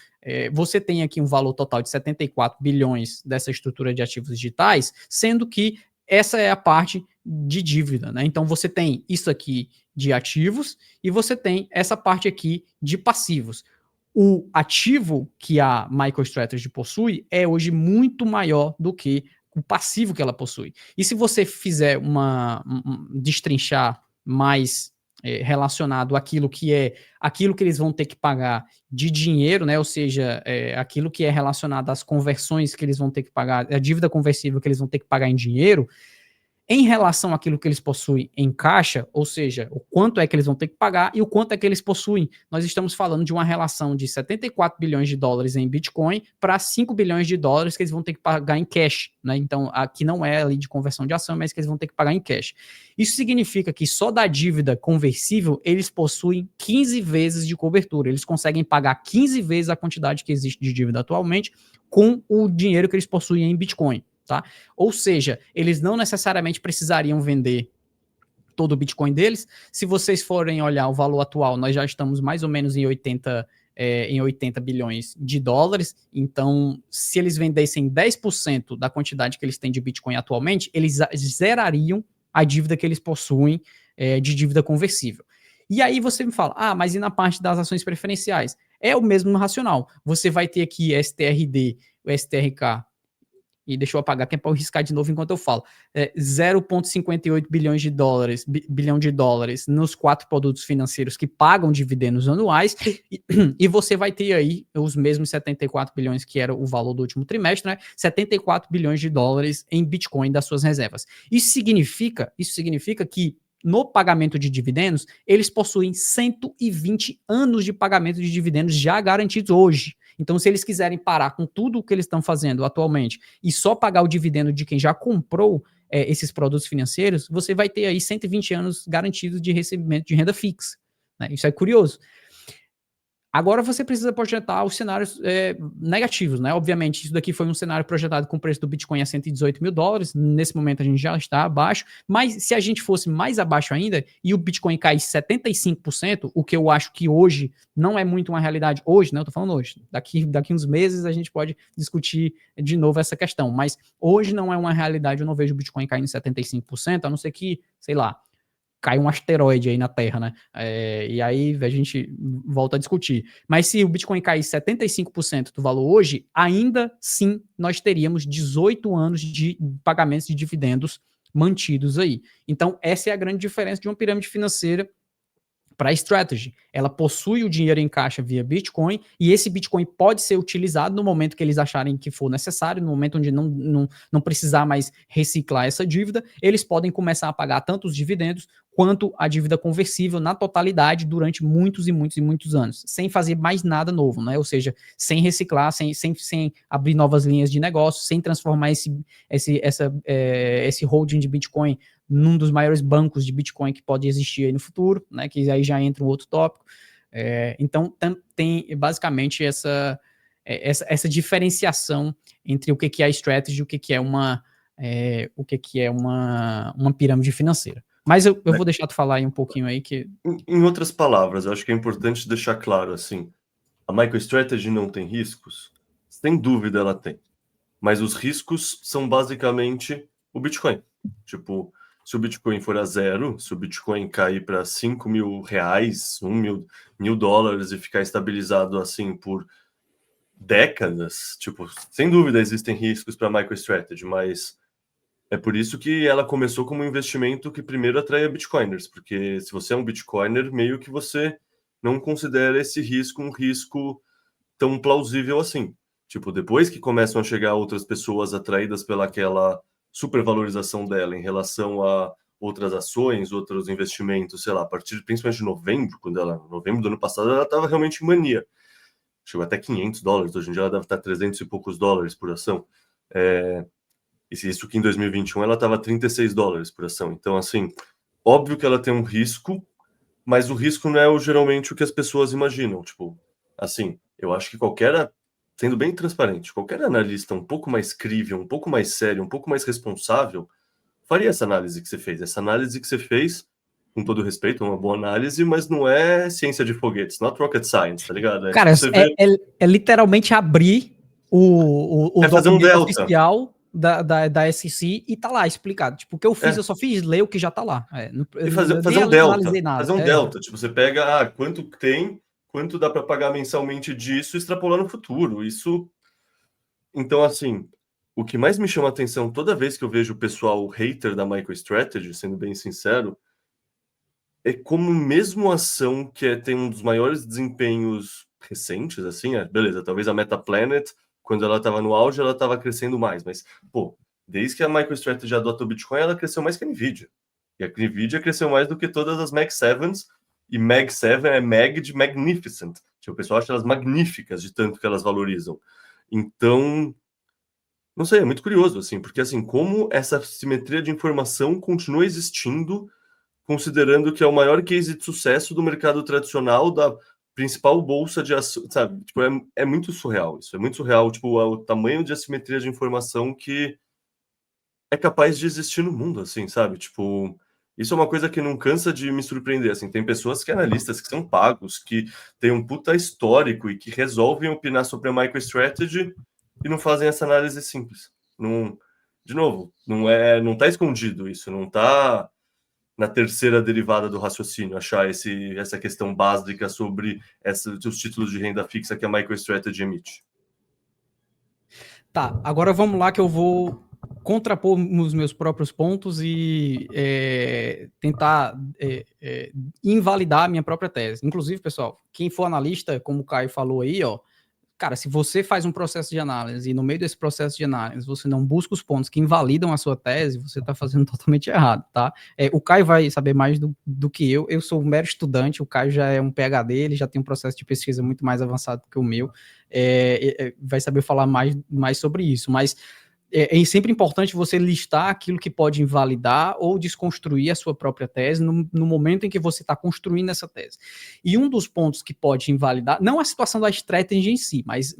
você tem aqui um valor total de 74 bilhões dessa estrutura de ativos digitais, sendo que essa é a parte de dívida, né? Então você tem isso aqui de ativos e você tem essa parte aqui de passivos. O ativo que a MicroStrategy possui é hoje muito maior do que o passivo que ela possui. E se você fizer destrinchar mais relacionado àquilo que eles vão ter que pagar de dinheiro, né? Ou seja, aquilo que é relacionado às conversões que eles vão ter que pagar, a dívida conversível que eles vão ter que pagar em dinheiro, em relação àquilo que eles possuem em caixa, ou seja, o quanto é que eles vão ter que pagar e o quanto é que eles possuem. Nós estamos falando de uma relação de 74 bilhões de dólares em Bitcoin para 5 bilhões de dólares que eles vão ter que pagar em cash, né? Então, aqui não é ali de conversão de ação, mas que eles vão ter que pagar em cash. Isso significa que só da dívida conversível, eles possuem 15 vezes de cobertura. Eles conseguem pagar 15 vezes a quantidade que existe de dívida atualmente com o dinheiro que eles possuem em Bitcoin. Tá? Ou seja, eles não necessariamente precisariam vender todo o Bitcoin deles. Se vocês forem olhar o valor atual, nós já estamos mais ou menos em 80 bilhões de dólares. Então, se eles vendessem 10% da quantidade que eles têm de Bitcoin atualmente, eles zerariam a dívida que eles possuem de dívida conversível. E aí você me fala, mas e na parte das ações preferenciais? É o mesmo racional. Você vai ter aqui STRD, o STRK, e deixa eu apagar, que é para eu riscar de novo enquanto eu falo, 0,58 bilhões de dólares, bilhão de dólares nos 4 produtos financeiros que pagam dividendos anuais, e você vai ter aí os mesmos 74 bilhões que era o valor do último trimestre, né? 74 bilhões de dólares em Bitcoin das suas reservas. Isso significa que no pagamento de dividendos, eles possuem 120 anos de pagamento de dividendos já garantidos hoje. Então, se eles quiserem parar com tudo o que eles estão fazendo atualmente e só pagar o dividendo de quem já comprou esses produtos financeiros, você vai ter aí 120 anos garantidos de recebimento de renda fixa. Né? Isso é curioso. Agora você precisa projetar os cenários negativos, né? Obviamente, isso daqui foi um cenário projetado com o preço do Bitcoin a 118 mil dólares. Nesse momento a gente já está abaixo, mas se a gente fosse mais abaixo ainda e o Bitcoin caísse 75%, o que eu acho que hoje não é muito uma realidade, hoje, né? Eu tô falando hoje. Daqui uns meses a gente pode discutir de novo essa questão, mas hoje não é uma realidade, eu não vejo o Bitcoin caindo 75%, a não ser que, sei lá, cai um asteroide aí na Terra, né? E aí a gente volta a discutir. Mas se o Bitcoin cair 75% do valor hoje, ainda sim nós teríamos 18 anos de pagamentos de dividendos mantidos aí. Então, essa é a grande diferença de uma pirâmide financeira para a strategy. Ela possui o dinheiro em caixa via Bitcoin e esse Bitcoin pode ser utilizado no momento que eles acharem que for necessário, no momento onde não precisar mais reciclar essa dívida, eles podem começar a pagar tanto os dividendos quanto a dívida conversível na totalidade durante muitos e muitos e muitos anos, sem fazer mais nada novo, né? Ou seja, sem reciclar, sem abrir novas linhas de negócio, sem transformar esse holding de Bitcoin num dos maiores bancos de Bitcoin que pode existir aí no futuro, né? Que aí já entra um outro tópico. Então, tem basicamente essa diferenciação entre o que é a strategy e o que é uma pirâmide financeira. Mas eu vou deixar tu falar aí um pouquinho aí que... Em outras palavras, eu acho que é importante deixar claro, assim, a MicroStrategy não tem riscos? Sem dúvida ela tem. Mas os riscos são basicamente o Bitcoin. Tipo, se o Bitcoin for a zero, se o Bitcoin cair para 5 mil reais, mil dólares e ficar estabilizado assim por décadas, tipo, sem dúvida existem riscos para a MicroStrategy, mas é por isso que ela começou como um investimento que primeiro atrai Bitcoiners, porque se você é um Bitcoiner, meio que você não considera esse risco um risco tão plausível assim. Tipo, depois que começam a chegar outras pessoas atraídas pelaquela supervalorização dela em relação a outras ações, outros investimentos, sei lá, a partir principalmente de novembro, novembro do ano passado, ela estava realmente em mania. Chegou até 500 dólares, hoje em dia ela deve estar 300 e poucos dólares por ação. Isso que em 2021 ela estava 36 dólares por ação. Então, assim, óbvio que ela tem um risco, mas o risco não é geralmente o que as pessoas imaginam. Tipo, assim, eu acho que sendo bem transparente, qualquer analista um pouco mais crível, um pouco mais sério, um pouco mais responsável, faria essa análise que você fez. Essa análise que você fez, com todo respeito, é uma boa análise, mas não é ciência de foguetes, not rocket science, tá ligado? Cara, Tipo, você vê... é literalmente abrir o fazer um documento delta. oficial da SEC e tá lá explicado. Tipo, o que eu fiz, eu só fiz ler o que já tá lá. E fazer Nem um delta. analisei nada. Fazer um delta. Tipo, você pega, quanto tem, quanto dá para pagar mensalmente disso, extrapolar no futuro. Isso. Então, assim, o que mais me chama a atenção toda vez que eu vejo o pessoal hater da MicroStrategy, sendo bem sincero, é como mesmo a ação tem um dos maiores desempenhos recentes, assim, beleza, talvez a MetaPlanet, quando ela estava no auge, ela estava crescendo mais, mas, pô, Desde que a MicroStrategy adota o Bitcoin, ela cresceu mais que a NVIDIA. E a NVIDIA cresceu mais do que todas as Mag 7s, e Mag 7 é Mag de Magnificent. Tipo, o pessoal acha elas magníficas de tanto que elas valorizam. Então, não sei, é muito curioso, assim, porque assim, como essa simetria de informação continua existindo, considerando que é o maior case de sucesso do mercado tradicional, da principal bolsa de ações, sabe? Tipo, é muito surreal isso, é muito surreal, tipo, o tamanho de assimetria de informação que é capaz de existir no mundo, assim, sabe? Tipo, isso é uma coisa que não cansa de me surpreender, assim, tem pessoas que analistas que são pagos, que têm um puta histórico e que resolvem opinar sobre a MicroStrategy e não fazem essa análise simples. Não, de novo, não tá escondido isso, não tá na terceira derivada do raciocínio, achar essa questão básica sobre os títulos de renda fixa que a MicroStrategy emite. Tá, agora vamos lá que eu vou contrapor os meus próprios pontos e tentar invalidar a minha própria tese. Inclusive, pessoal, quem for analista, como o Caio falou aí, ó, cara, se você faz um processo de análise e no meio desse processo de análise você não busca os pontos que invalidam a sua tese, você está fazendo totalmente errado, tá? O Caio vai saber mais do que eu sou um mero estudante, o Caio já é um PhD, ele já tem um processo de pesquisa muito mais avançado que o meu, vai saber falar mais sobre isso, mas é sempre importante você listar aquilo que pode invalidar ou desconstruir a sua própria tese no momento em que você está construindo essa tese. E um dos pontos que pode invalidar, não a situação da strategy em si, mas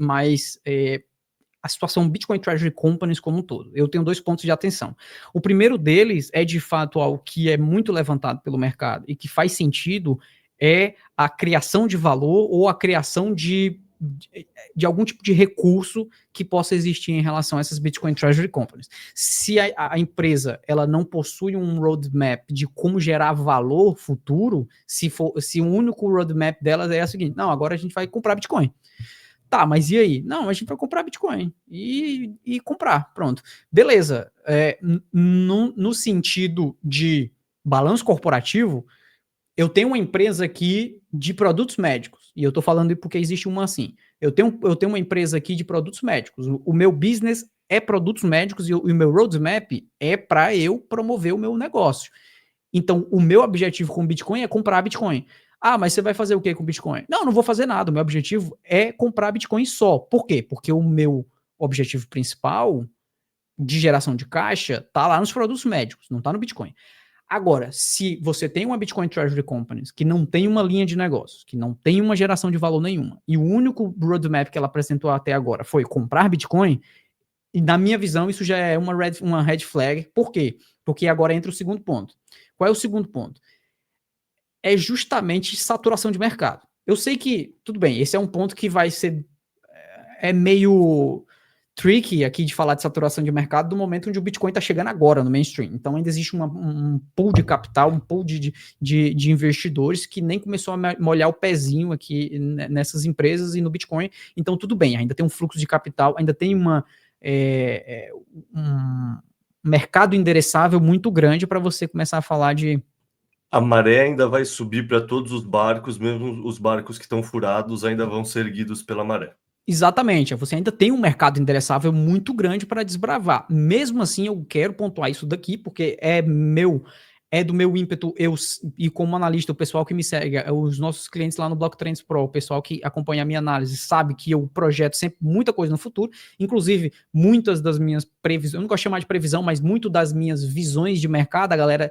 a situação Bitcoin Treasury Companies como um todo. Eu tenho 2 pontos de atenção. O primeiro deles é, de fato, algo que é muito levantado pelo mercado e que faz sentido, é a criação de valor ou a criação de algum tipo de recurso que possa existir em relação a essas Bitcoin Treasury Companies. Se a empresa ela não possui um roadmap de como gerar valor futuro, se o único roadmap dela é o seguinte, não, agora a gente vai comprar Bitcoin. Tá, mas e aí? Não, a gente vai comprar Bitcoin e comprar, pronto. Beleza, no sentido de balanço corporativo, eu tenho uma empresa aqui de produtos médicos, e eu tô falando porque existe uma assim. Eu tenho uma empresa aqui de produtos médicos. O meu business é produtos médicos e o meu roadmap é para eu promover o meu negócio. Então, o meu objetivo com o Bitcoin é comprar Bitcoin. Ah, mas você vai fazer o que com o Bitcoin? Não vou fazer nada. O meu objetivo é comprar Bitcoin só. Por quê? Porque o meu objetivo principal de geração de caixa tá lá nos produtos médicos, não tá no Bitcoin. Agora, se você tem uma Bitcoin Treasury Companies que não tem uma linha de negócios, que não tem uma geração de valor nenhuma, e o único roadmap que ela apresentou até agora foi comprar Bitcoin, e na minha visão isso já é uma red flag. Por quê? Porque agora entra o segundo ponto. Qual é o segundo ponto? É justamente saturação de mercado. Eu sei que, tudo bem, esse é um ponto que vai ser meio tricky aqui de falar de saturação de mercado do momento onde o Bitcoin está chegando agora no mainstream. Então ainda existe um pool de capital, um pool de investidores que nem começou a molhar o pezinho aqui nessas empresas e no Bitcoin. Então tudo bem, ainda tem um fluxo de capital, ainda tem um mercado endereçável muito grande para você começar a falar de... A maré ainda vai subir para todos os barcos, mesmo os barcos que estão furados ainda vão ser erguidos pela maré. Exatamente, você ainda tem um mercado endereçável muito grande para desbravar. Mesmo assim, eu quero pontuar isso daqui, porque é do meu ímpeto, e como analista, o pessoal que me segue, os nossos clientes lá no Block Trends Pro, o pessoal que acompanha a minha análise, sabe que eu projeto sempre muita coisa no futuro, inclusive muitas das minhas previsões, eu não gosto de chamar de previsão, mas muito das minhas visões de mercado, a galera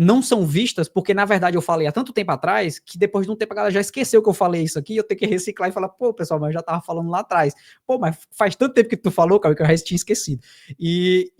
não são vistas, porque na verdade eu falei há tanto tempo atrás, que depois de um tempo a galera já esqueceu que eu falei isso aqui, eu tenho que reciclar e falar, pô, pessoal, mas eu já tava falando lá atrás. Pô, mas faz tanto tempo que tu falou, cara, que eu já tinha esquecido. E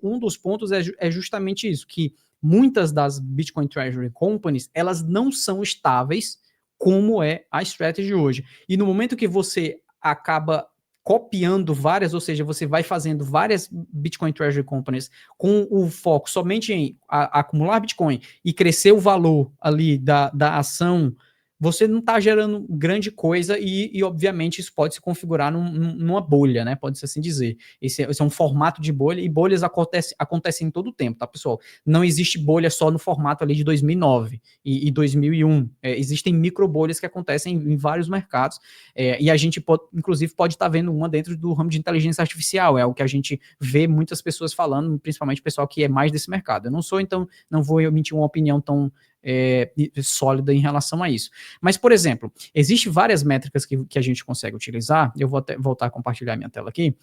um dos pontos é justamente isso, que muitas das Bitcoin Treasury Companies, elas não são estáveis como é a strategy hoje. E no momento que você acaba copiando várias, ou seja, você vai fazendo várias Bitcoin Treasury Companies com o foco somente em acumular Bitcoin e crescer o valor ali da ação você não está gerando grande coisa e, obviamente, isso pode se configurar numa bolha, né? Pode-se assim dizer. Esse é um formato de bolha, e bolhas acontecem em todo o tempo, tá, pessoal? Não existe bolha só no formato ali de 2009 e 2001. Existem micro bolhas que acontecem em vários mercados, e a gente, inclusive, pode estar vendo uma dentro do ramo de inteligência artificial. É o que a gente vê muitas pessoas falando, principalmente o pessoal que é mais desse mercado. Eu não sou, então, não vou emitir uma opinião tão sólida em relação a isso. Mas, por exemplo, existem várias métricas que a gente consegue utilizar, eu vou voltar a compartilhar minha tela aqui,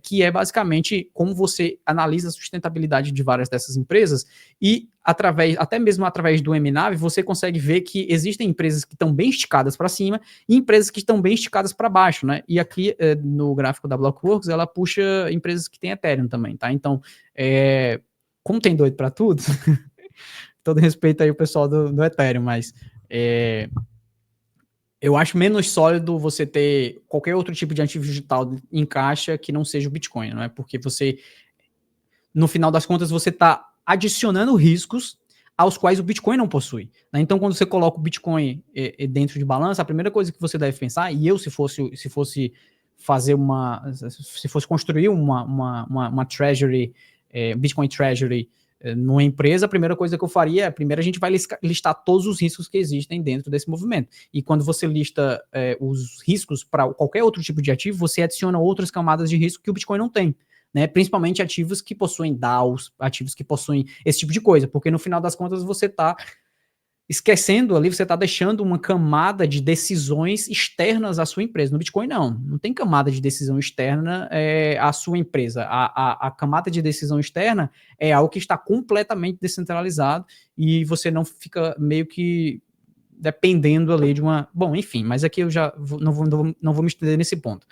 que é basicamente como você analisa a sustentabilidade de várias dessas empresas e, até mesmo através do MNAV, você consegue ver que existem empresas que estão bem esticadas para cima e empresas que estão bem esticadas para baixo, né? E aqui, no gráfico da Blockworks, ela puxa empresas que têm Ethereum também, tá? Então, como tem doido para tudo, todo respeito aí o pessoal do Ethereum, mas eu acho menos sólido você ter qualquer outro tipo de ativo digital em caixa que não seja o Bitcoin, não é? Porque você, no final das contas, você está adicionando riscos aos quais o Bitcoin não possui, né? Então, quando você coloca o Bitcoin dentro de balança, a primeira coisa que você deve pensar, e eu, se fosse fazer se fosse construir uma treasury, Bitcoin treasury, numa empresa, a primeira coisa que eu faria é, primeiro a gente vai listar todos os riscos que existem dentro desse movimento. E quando você lista os riscos para qualquer outro tipo de ativo, você adiciona outras camadas de risco que o Bitcoin não tem, né? Principalmente ativos que possuem DAOs, ativos que possuem esse tipo de coisa, porque no final das contas você está esquecendo ali, você está deixando uma camada de decisões externas à sua empresa. No Bitcoin, não tem camada de decisão externa à sua empresa. A camada de decisão externa é algo que está completamente descentralizado e você não fica meio que dependendo ali de uma... Bom, enfim, mas aqui eu já não vou me estender nesse ponto.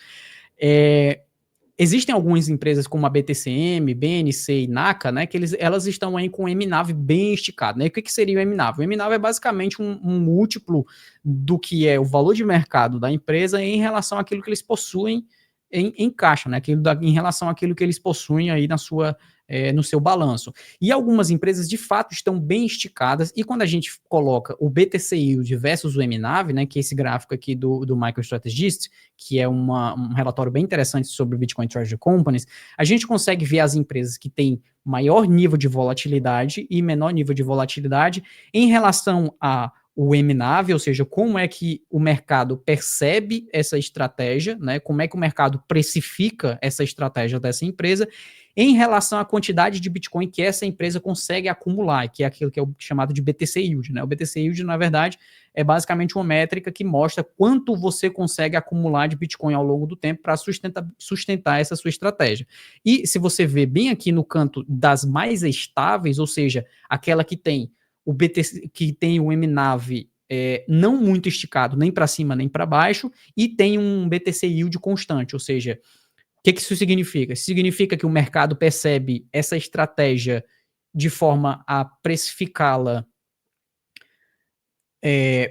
Existem algumas empresas como a BTCM, BNC e NACA, né, que elas estão aí com o MNAV bem esticado, né? E o que seria o MNAV? O MNAV é basicamente um múltiplo do que é o valor de mercado da empresa em relação àquilo que eles possuem em caixa, né? Em relação àquilo que eles possuem aí no seu balanço. E algumas empresas, de fato, estão bem esticadas, e quando a gente coloca o BTC Yield versus o MNAV, né, que é esse gráfico aqui do MicroStrategist, que é um relatório bem interessante sobre o Bitcoin Treasury Companies, a gente consegue ver as empresas que têm maior nível de volatilidade e menor nível de volatilidade em relação o MNAV, ou seja, como é que o mercado percebe essa estratégia, né? Como é que o mercado precifica essa estratégia dessa empresa em relação à quantidade de Bitcoin que essa empresa consegue acumular, que é aquilo que é o chamado de BTC Yield, né? O BTC Yield, na verdade, é basicamente uma métrica que mostra quanto você consegue acumular de Bitcoin ao longo do tempo para sustentar essa sua estratégia. E se você vê bem aqui no canto das mais estáveis, ou seja, aquela que tem o BTC, que tem o MNAV não muito esticado, nem para cima nem para baixo, e tem um BTC Yield constante, ou seja, o que isso significa? Significa que o mercado percebe essa estratégia de forma a precificá-la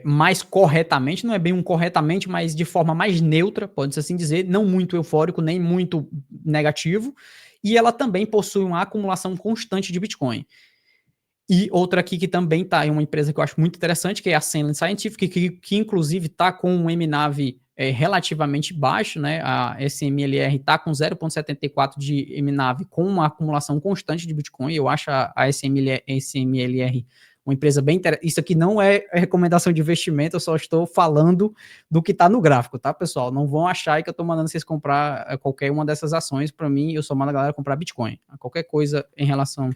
mais corretamente, não é bem corretamente, mas de forma mais neutra, pode-se assim dizer, não muito eufórico, nem muito negativo, e ela também possui uma acumulação constante de Bitcoin. E outra aqui que também está em uma empresa que eu acho muito interessante, que é a Sandland Scientific, que inclusive está com um MNAV relativamente baixo, né? A SMLR está com 0,74 de MNAV com uma acumulação constante de Bitcoin. Eu acho a SMLR uma empresa bem interessante. Isso aqui não é recomendação de investimento, eu só estou falando do que está no gráfico, tá, pessoal? Não vão achar que eu estou mandando vocês comprar qualquer uma dessas ações. Para mim, eu só mando a galera comprar Bitcoin. Qualquer coisa em relação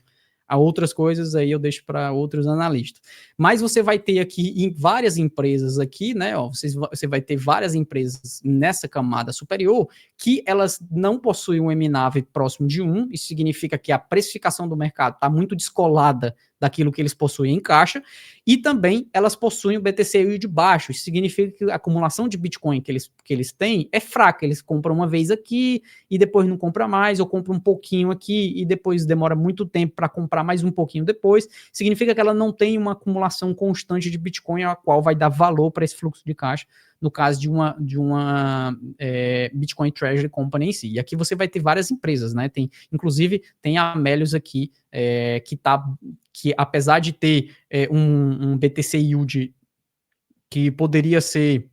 a outras coisas aí eu deixo para outros analistas. Mas você vai ter aqui várias empresas aqui, né? Ó, você vai ter várias empresas nessa camada superior que elas não possuem um MNAV próximo de 1. Isso significa que a precificação do mercado está muito descolada daquilo que eles possuem em caixa, e também elas possuem o BTC Yield baixo. Isso significa que a acumulação de Bitcoin que eles têm é fraca. Eles compram uma vez aqui e depois não compram mais, ou compram um pouquinho aqui e depois demora muito tempo para comprar mais um pouquinho depois. Significa que ela não tem uma acumulação constante de Bitcoin, a qual vai dar valor para esse fluxo de caixa, no caso de uma Bitcoin Treasury Company em si. E aqui você vai ter várias empresas, né? Inclusive, tem a Amélios aqui, que apesar de ter um BTC Yield que poderia ser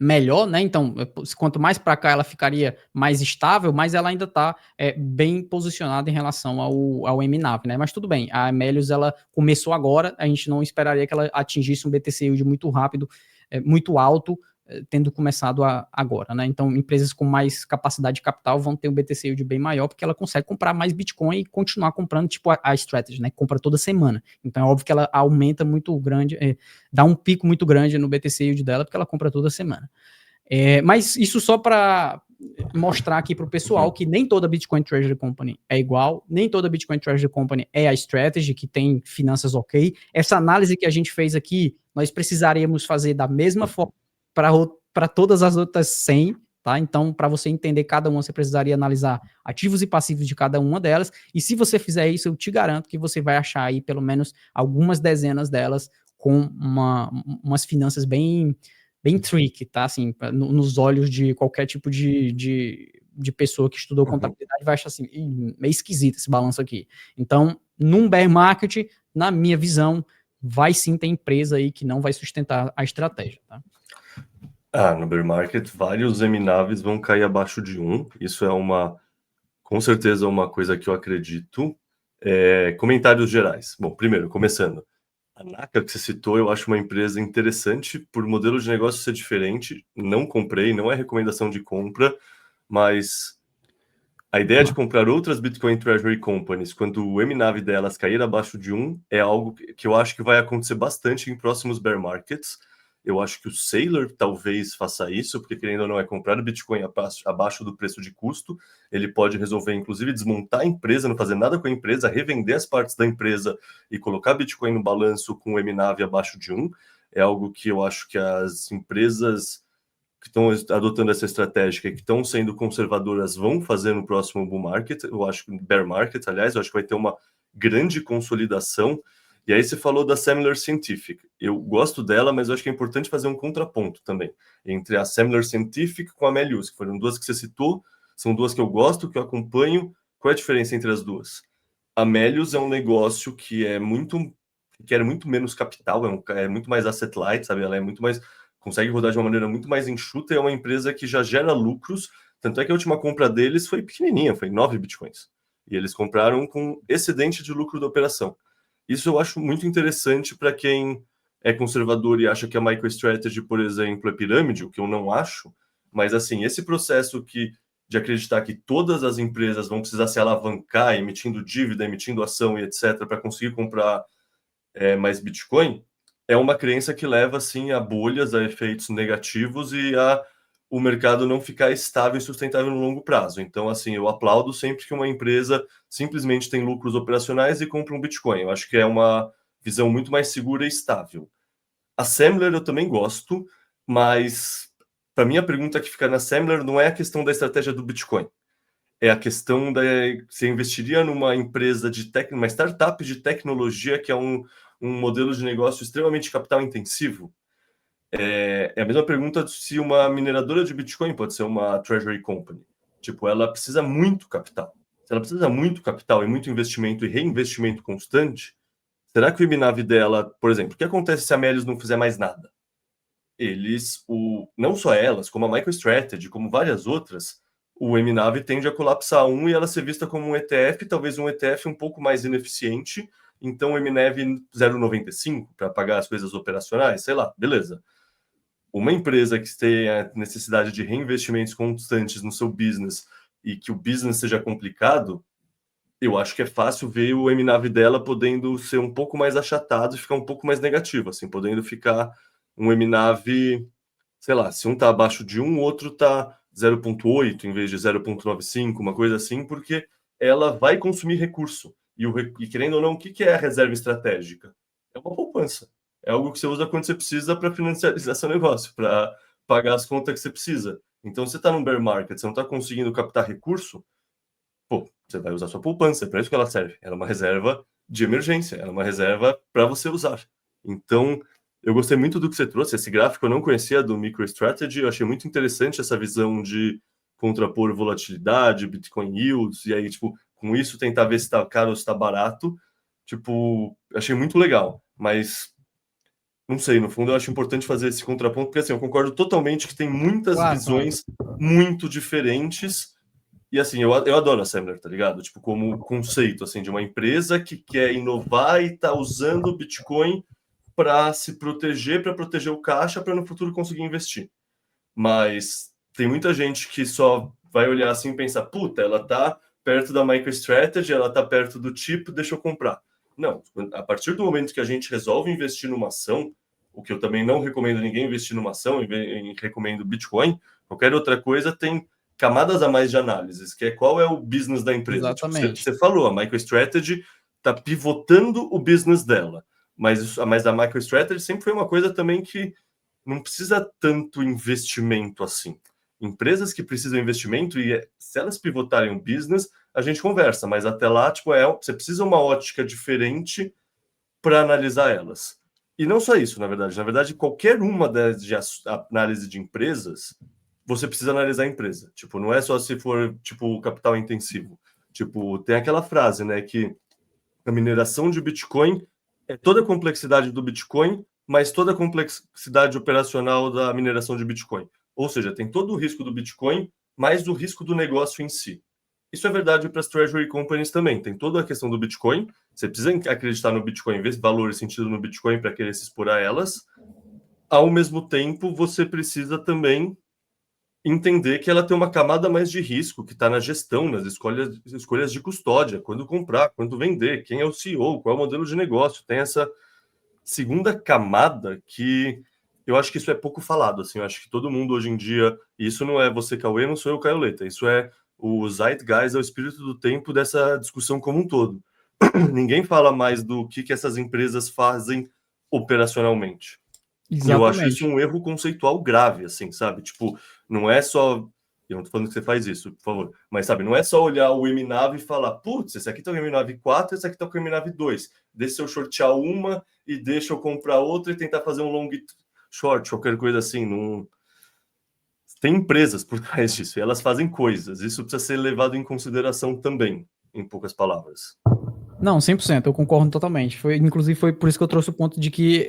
melhor, né? Então, quanto mais para cá ela ficaria mais estável, mas ela ainda está bem posicionada em relação ao MNAV, né? Mas tudo bem, a Melius ela começou agora, a gente não esperaria que ela atingisse um BTC Yield muito rápido, muito alto, tendo começado agora, né? Então, empresas com mais capacidade de capital vão ter um BTC Yield bem maior, porque ela consegue comprar mais Bitcoin e continuar comprando, tipo a Strategy, né? Compra toda semana. Então, é óbvio que ela aumenta muito grande, dá um pico muito grande no BTC Yield dela, porque ela compra toda semana. Mas isso só para mostrar aqui para o pessoal que nem toda Bitcoin Treasury Company é igual, nem toda Bitcoin Treasury Company é a Strategy, que tem finanças ok. Essa análise que a gente fez aqui, nós precisaríamos fazer da mesma forma para todas as outras 100, tá? Então, para você entender cada uma, você precisaria analisar ativos e passivos de cada uma delas, e se você fizer isso, eu te garanto que você vai achar aí pelo menos algumas dezenas delas com umas finanças bem tricky, tá? Assim, nos olhos de qualquer tipo de pessoa que estudou contabilidade vai achar assim, meio esquisito esse balanço aqui. Então, num bear market, na minha visão, vai sim ter empresa aí que não vai sustentar a estratégia, tá? No bear market, vários MNAVs vão cair abaixo de 1. Isso é com certeza, uma coisa que eu acredito. Comentários gerais. Bom, primeiro, começando. A Naka que você citou, eu acho uma empresa interessante por modelo de negócio ser diferente. Não comprei, não é recomendação de compra, mas a ideia de comprar outras Bitcoin Treasury Companies quando o MNAV delas cair abaixo de 1 é algo que eu acho que vai acontecer bastante em próximos bear markets. Eu acho que o Sailor talvez faça isso, porque querendo ou não é comprar o Bitcoin abaixo do preço de custo. Ele pode resolver, inclusive, desmontar a empresa, não fazer nada com a empresa, revender as partes da empresa e colocar Bitcoin no balanço com o MNAV abaixo de 1. É algo que eu acho que as empresas que estão adotando essa estratégia, que estão sendo conservadoras, vão fazer no próximo bull market. Eu acho que bear market, aliás, eu acho que vai ter uma grande consolidação. E aí você falou da Semler Scientific. Eu gosto dela, mas eu acho que é importante fazer um contraponto também entre a Semler Scientific com a Melius, que foram duas que você citou, são duas que eu gosto, que eu acompanho. Qual é a diferença entre as duas? A Melius é um negócio que quer muito menos capital, é muito mais asset light, sabe? Ela é muito mais, consegue rodar de uma maneira muito mais enxuta, e é uma empresa que já gera lucros. Tanto é que a última compra deles foi pequenininha, foi 9 bitcoins. E eles compraram com excedente de lucro da operação. Isso eu acho muito interessante para quem é conservador e acha que a MicroStrategy, por exemplo, é pirâmide, o que eu não acho. Mas, assim, esse processo de acreditar que todas as empresas vão precisar se alavancar, emitindo dívida, emitindo ação e etc., para conseguir comprar mais Bitcoin, é uma crença que leva, assim, a bolhas, a efeitos negativos e a o mercado não ficar estável e sustentável no longo prazo. Então, assim, eu aplaudo sempre que uma empresa simplesmente tem lucros operacionais e compra um Bitcoin. Eu acho que é uma visão muito mais segura e estável. A Semler eu também gosto, mas para mim a pergunta que fica na Semler não é a questão da estratégia do Bitcoin. É a questão da você investiria numa empresa uma startup de tecnologia que é um modelo de negócio extremamente capital intensivo. É a mesma pergunta se uma mineradora de Bitcoin pode ser uma treasury company. Tipo, ela precisa muito capital. Se ela precisa muito capital e muito investimento e reinvestimento constante, será que o IBNAV dela, por exemplo, o que acontece se a Melius não fizer mais nada? Não só elas, como a MicroStrategy, como várias outras, o MNAV tende a colapsar e ela ser vista como um ETF, talvez um ETF um pouco mais ineficiente, então o MNAV 0,95 para pagar as coisas operacionais, sei lá, beleza. Uma empresa que tenha necessidade de reinvestimentos constantes no seu business e que o business seja complicado, eu acho que é fácil ver o MNAV dela podendo ser um pouco mais achatado e ficar um pouco mais negativo, assim, podendo ficar um MNAV, sei lá, se um está abaixo de 1, o outro está 0,8 em vez de 0,95, uma coisa assim, porque ela vai consumir recurso. E querendo ou não, o que é a reserva estratégica? É uma poupança. É algo que você usa quando você precisa para financiar seu negócio, para pagar as contas que você precisa. Então, você está num bear market, você não está conseguindo captar recurso, você vai usar sua poupança, é para isso que ela serve. Ela é uma reserva de emergência, ela é uma reserva para você usar. Então, eu gostei muito do que você trouxe. Esse gráfico eu não conhecia do MicroStrategy, eu achei muito interessante essa visão de contrapor volatilidade, Bitcoin yields, e aí, tipo, com isso tentar ver se está caro ou se está barato. Tipo, achei muito legal, mas não sei, no fundo eu acho importante fazer esse contraponto, porque assim, eu concordo totalmente que tem muitas visões muito diferentes, e assim, eu adoro a Semler, tá ligado? Tipo, como conceito, assim, de uma empresa que quer inovar e tá usando o Bitcoin para se proteger, para proteger o caixa, para no futuro conseguir investir. Mas tem muita gente que só vai olhar assim e pensar, puta, ela tá perto da MicroStrategy, ela tá perto do tipo, deixa eu comprar. Não, a partir do momento que a gente resolve investir numa ação, o que eu também não recomendo ninguém investir numa ação, recomendo Bitcoin, qualquer outra coisa tem camadas a mais de análises, que é qual é o business da empresa. Tipo, você falou, a MicroStrategy está pivotando o business dela, mas a MicroStrategy sempre foi uma coisa também que não precisa tanto investimento assim. Empresas que precisam de investimento, e se elas pivotarem o business, a gente conversa, mas até lá, tipo, você precisa uma ótica diferente para analisar elas. E não só isso, na verdade. Na verdade, qualquer uma das de análise de empresas, você precisa analisar a empresa. Tipo, não é só se for, tipo, capital intensivo. Tipo, tem aquela frase, né, que a mineração de Bitcoin é toda a complexidade do Bitcoin, mas toda a complexidade operacional da mineração de Bitcoin. Ou seja, tem todo o risco do Bitcoin, mais o risco do negócio em si. Isso é verdade para as Treasury Companies também. Tem toda a questão do Bitcoin. Você precisa acreditar no Bitcoin, ver valor e sentido no Bitcoin para querer se expor a elas. Ao mesmo tempo, você precisa também entender que ela tem uma camada mais de risco, que está na gestão, nas escolhas de custódia, quando comprar, quando vender, quem é o CEO, qual é o modelo de negócio. Tem essa segunda camada que eu acho que isso é pouco falado. Assim, eu acho que todo mundo hoje em dia, e isso não é você, Cauê, não sou eu, Caio Leta, isso é o zeitgeist, é o espírito do tempo dessa discussão como um todo. Ninguém fala mais do que essas empresas fazem operacionalmente. E eu acho isso um erro conceitual grave, assim, sabe? Tipo, não é só. Eu não tô falando que você faz isso, por favor. Mas, sabe, não é só olhar o MNAV e falar, putz, esse aqui tá com o MNAV 4, esse aqui tá com o MNAV 2. Deixa eu shortear uma e deixa eu comprar outra e tentar fazer um long short, qualquer coisa assim. Não... Tem empresas por trás disso e elas fazem coisas. Isso precisa ser levado em consideração também, em poucas palavras. Não, 100%, eu concordo totalmente. Inclusive, foi por isso que eu trouxe o ponto de que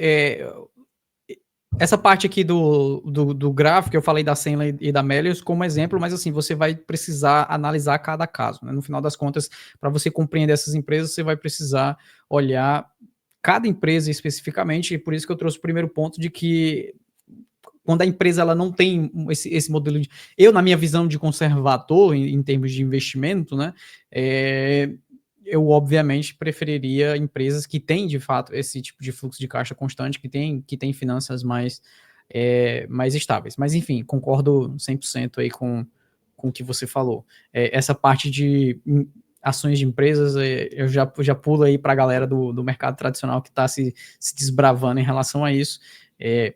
essa parte aqui do gráfico, eu falei da Senla e da Melius como exemplo, mas assim, você vai precisar analisar cada caso, né? No final das contas, para você compreender essas empresas, você vai precisar olhar cada empresa especificamente, e por isso que eu trouxe o primeiro ponto de que quando a empresa ela não tem esse modelo de... Eu, na minha visão de conservador, em termos de investimento, né, eu obviamente preferiria empresas que têm de fato esse tipo de fluxo de caixa constante, que tem finanças mais estáveis. Mas enfim, concordo 100% aí com o que você falou. Essa parte de ações de empresas, eu já pulo aí para a galera do mercado tradicional que está se desbravando em relação a isso.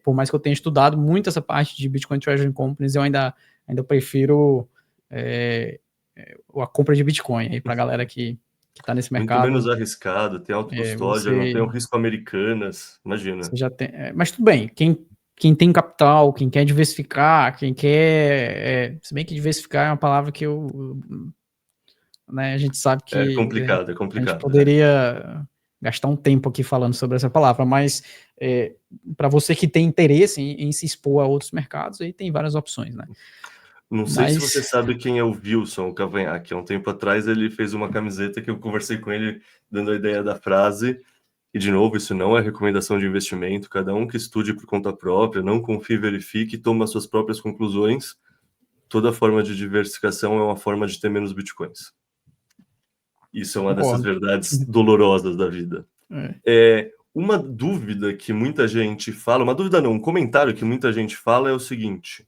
Por mais que eu tenha estudado muito essa parte de Bitcoin Treasury Companies, eu ainda prefiro a compra de Bitcoin aí para a galera que está nesse mercado. Muito menos arriscado, tem autocustódia, não tem o risco Americanas, imagina. Você já tem, mas tudo bem, quem tem capital, quem quer diversificar, quem quer... se bem que diversificar é uma palavra que né, a gente sabe que é complicado. A gente poderia gastar um tempo aqui falando sobre essa palavra, mas para você que tem interesse em se expor a outros mercados, aí tem várias opções, né? Não sei se você sabe quem é o Wilson Cavanhaque. Há um tempo atrás ele fez uma camiseta que eu conversei com ele dando a ideia da frase. E, de novo, isso não é recomendação de investimento. Cada um que estude por conta própria, não confie, verifique, toma suas próprias conclusões. Toda forma de diversificação é uma forma de ter menos bitcoins. Isso é uma dessas verdades dolorosas da vida. Uma dúvida que muita gente fala, uma dúvida não, um comentário que muita gente fala é o seguinte: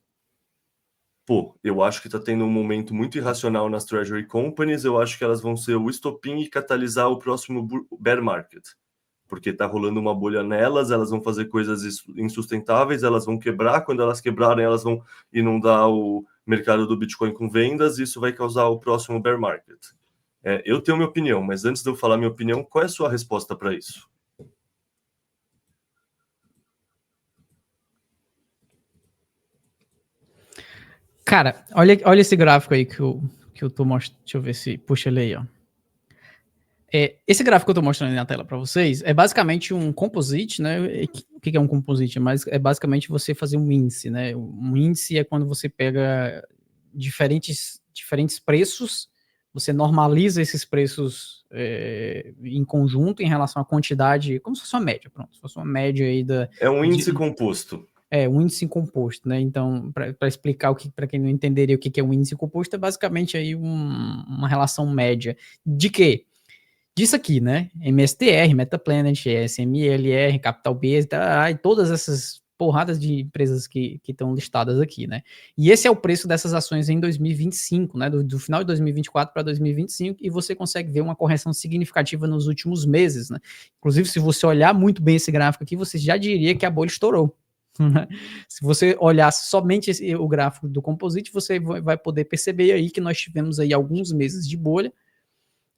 pô, eu acho que está tendo um momento muito irracional nas Treasury Companies, eu acho que elas vão ser o estopim e catalisar o próximo bear market, porque está rolando uma bolha nelas, elas vão fazer coisas insustentáveis, elas vão quebrar, quando elas quebrarem, elas vão inundar o mercado do Bitcoin com vendas, e isso vai causar o próximo bear market. Eu tenho minha opinião, mas antes de eu falar minha opinião, qual é a sua resposta para isso? Cara, olha esse gráfico aí que eu tô mostrando. Deixa eu ver se... Puxa ele aí, ó. Esse gráfico que eu estou mostrando aí na tela para vocês é basicamente um composite, né? O que é um composite? É basicamente você fazer um índice, né? Um índice é quando você pega diferentes preços, você normaliza esses preços em conjunto em relação à quantidade, como se fosse uma média, pronto, se fosse uma média aí É um índice composto. Um índice composto, né? Então, para explicar para quem não entenderia o que é um índice composto, é basicamente aí uma relação média de quê? Disso aqui, né? MSTR, Metaplanet, SMLR, Capital B, e todas essas porradas de empresas que estão listadas aqui, né? E esse é o preço dessas ações em 2025, né? Do final de 2024 para 2025, e você consegue ver uma correção significativa nos últimos meses, né? Inclusive, se você olhar muito bem esse gráfico aqui, você já diria que a bolha estourou. Se você olhasse somente o gráfico do Composite, você vai poder perceber aí que nós tivemos aí alguns meses de bolha,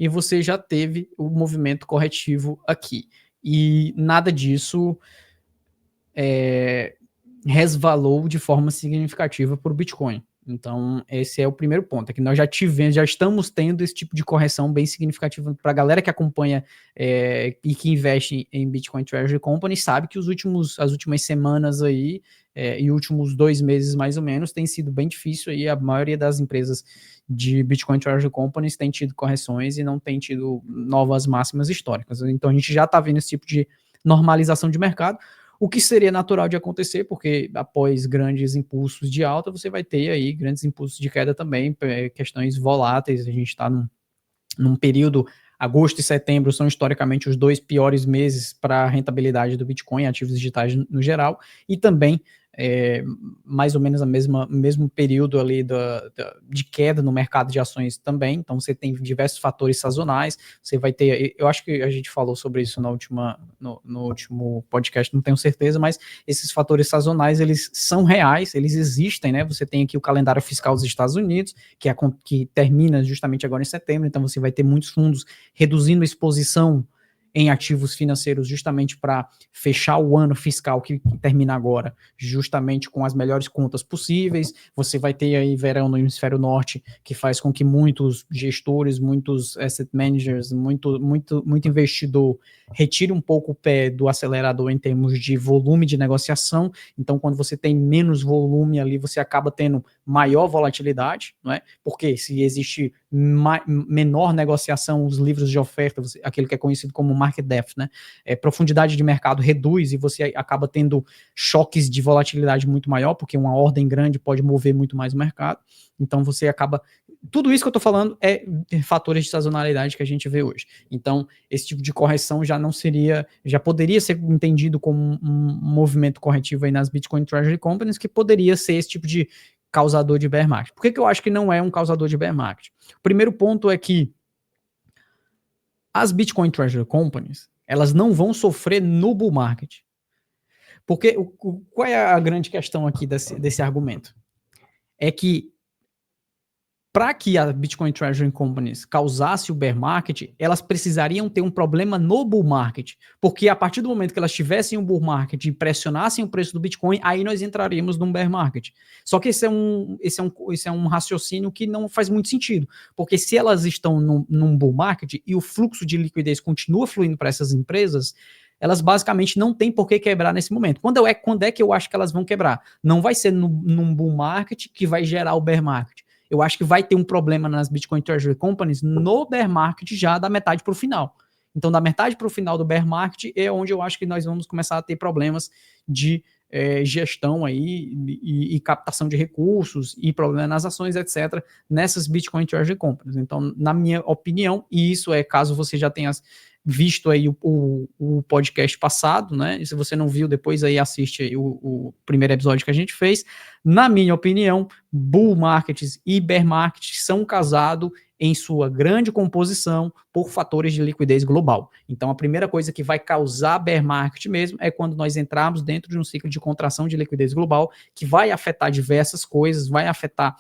e você já teve o movimento corretivo aqui. E nada disso resvalou de forma significativa para o Bitcoin. Então, esse é o primeiro ponto, é que nós já estamos tendo esse tipo de correção bem significativa para a galera que acompanha e que investe em Bitcoin Treasury Company, sabe que as últimas semanas aí e últimos 2 meses mais ou menos tem sido bem difícil aí, a maioria das empresas de Bitcoin Treasury Companies tem tido correções e não tem tido novas máximas históricas. Então, a gente já está vendo esse tipo de normalização de mercado, o que seria natural de acontecer, porque após grandes impulsos de alta, você vai ter aí grandes impulsos de queda também, questões voláteis. A gente está num período, agosto e setembro são historicamente os 2 piores meses para a rentabilidade do Bitcoin, ativos digitais no geral, e também mais ou menos mesmo período ali de queda no mercado de ações também. Então você tem diversos fatores sazonais, você vai ter, eu acho que a gente falou sobre isso no último podcast, não tenho certeza, mas esses fatores sazonais, eles são reais, eles existem, né? Você tem aqui o calendário fiscal dos Estados Unidos, que termina justamente agora em setembro, então você vai ter muitos fundos reduzindo a exposição em ativos financeiros justamente para fechar o ano fiscal que termina agora, justamente com as melhores contas possíveis. Você vai ter aí verão no hemisfério norte, que faz com que muitos gestores, muitos asset managers, muito investidor retire um pouco o pé do acelerador em termos de volume de negociação. Então, quando você tem menos volume ali, você acaba tendo maior volatilidade, não é? Porque se existe menor negociação, os livros de oferta, aquele que é conhecido como market depth, né? Profundidade de mercado reduz e você acaba tendo choques de volatilidade muito maior, porque uma ordem grande pode mover muito mais o mercado. Então você acaba... Tudo isso que eu estou falando é fatores de sazonalidade que a gente vê hoje. Então, esse tipo de correção já poderia ser entendido como um movimento corretivo aí nas Bitcoin Treasury Companies, que poderia ser esse tipo de causador de bear market. Por que eu acho que não é um causador de bear market? O primeiro ponto é que as Bitcoin Treasury Companies, elas não vão sofrer no bull market. Porque qual é a grande questão aqui desse argumento? É que para que a Bitcoin Treasury Companies causasse o bear market, elas precisariam ter um problema no bull market, porque a partir do momento que elas tivessem um bull market e pressionassem o preço do Bitcoin, aí nós entraríamos num bear market. Só que esse é um raciocínio que não faz muito sentido, porque se elas estão num bull market e o fluxo de liquidez continua fluindo para essas empresas, elas basicamente não têm por que quebrar nesse momento. Quando é que eu acho que elas vão quebrar? Não vai ser num bull market que vai gerar o bear market. Eu acho que vai ter um problema nas Bitcoin Treasury Companies no bear market já da metade para o final. Então, da metade para o final do bear market é onde eu acho que nós vamos começar a ter problemas de gestão aí e captação de recursos e problemas nas ações, etc., nessas Bitcoin Treasury Companies. Então, na minha opinião, e isso é caso você já tenha visto aí o podcast passado, né? E se você não viu, depois aí assiste aí o primeiro episódio que a gente fez. Na minha opinião, bull markets e bear markets são casados em sua grande composição por fatores de liquidez global. Então, a primeira coisa que vai causar bear market mesmo é quando nós entrarmos dentro de um ciclo de contração de liquidez global, que vai afetar diversas coisas, vai afetar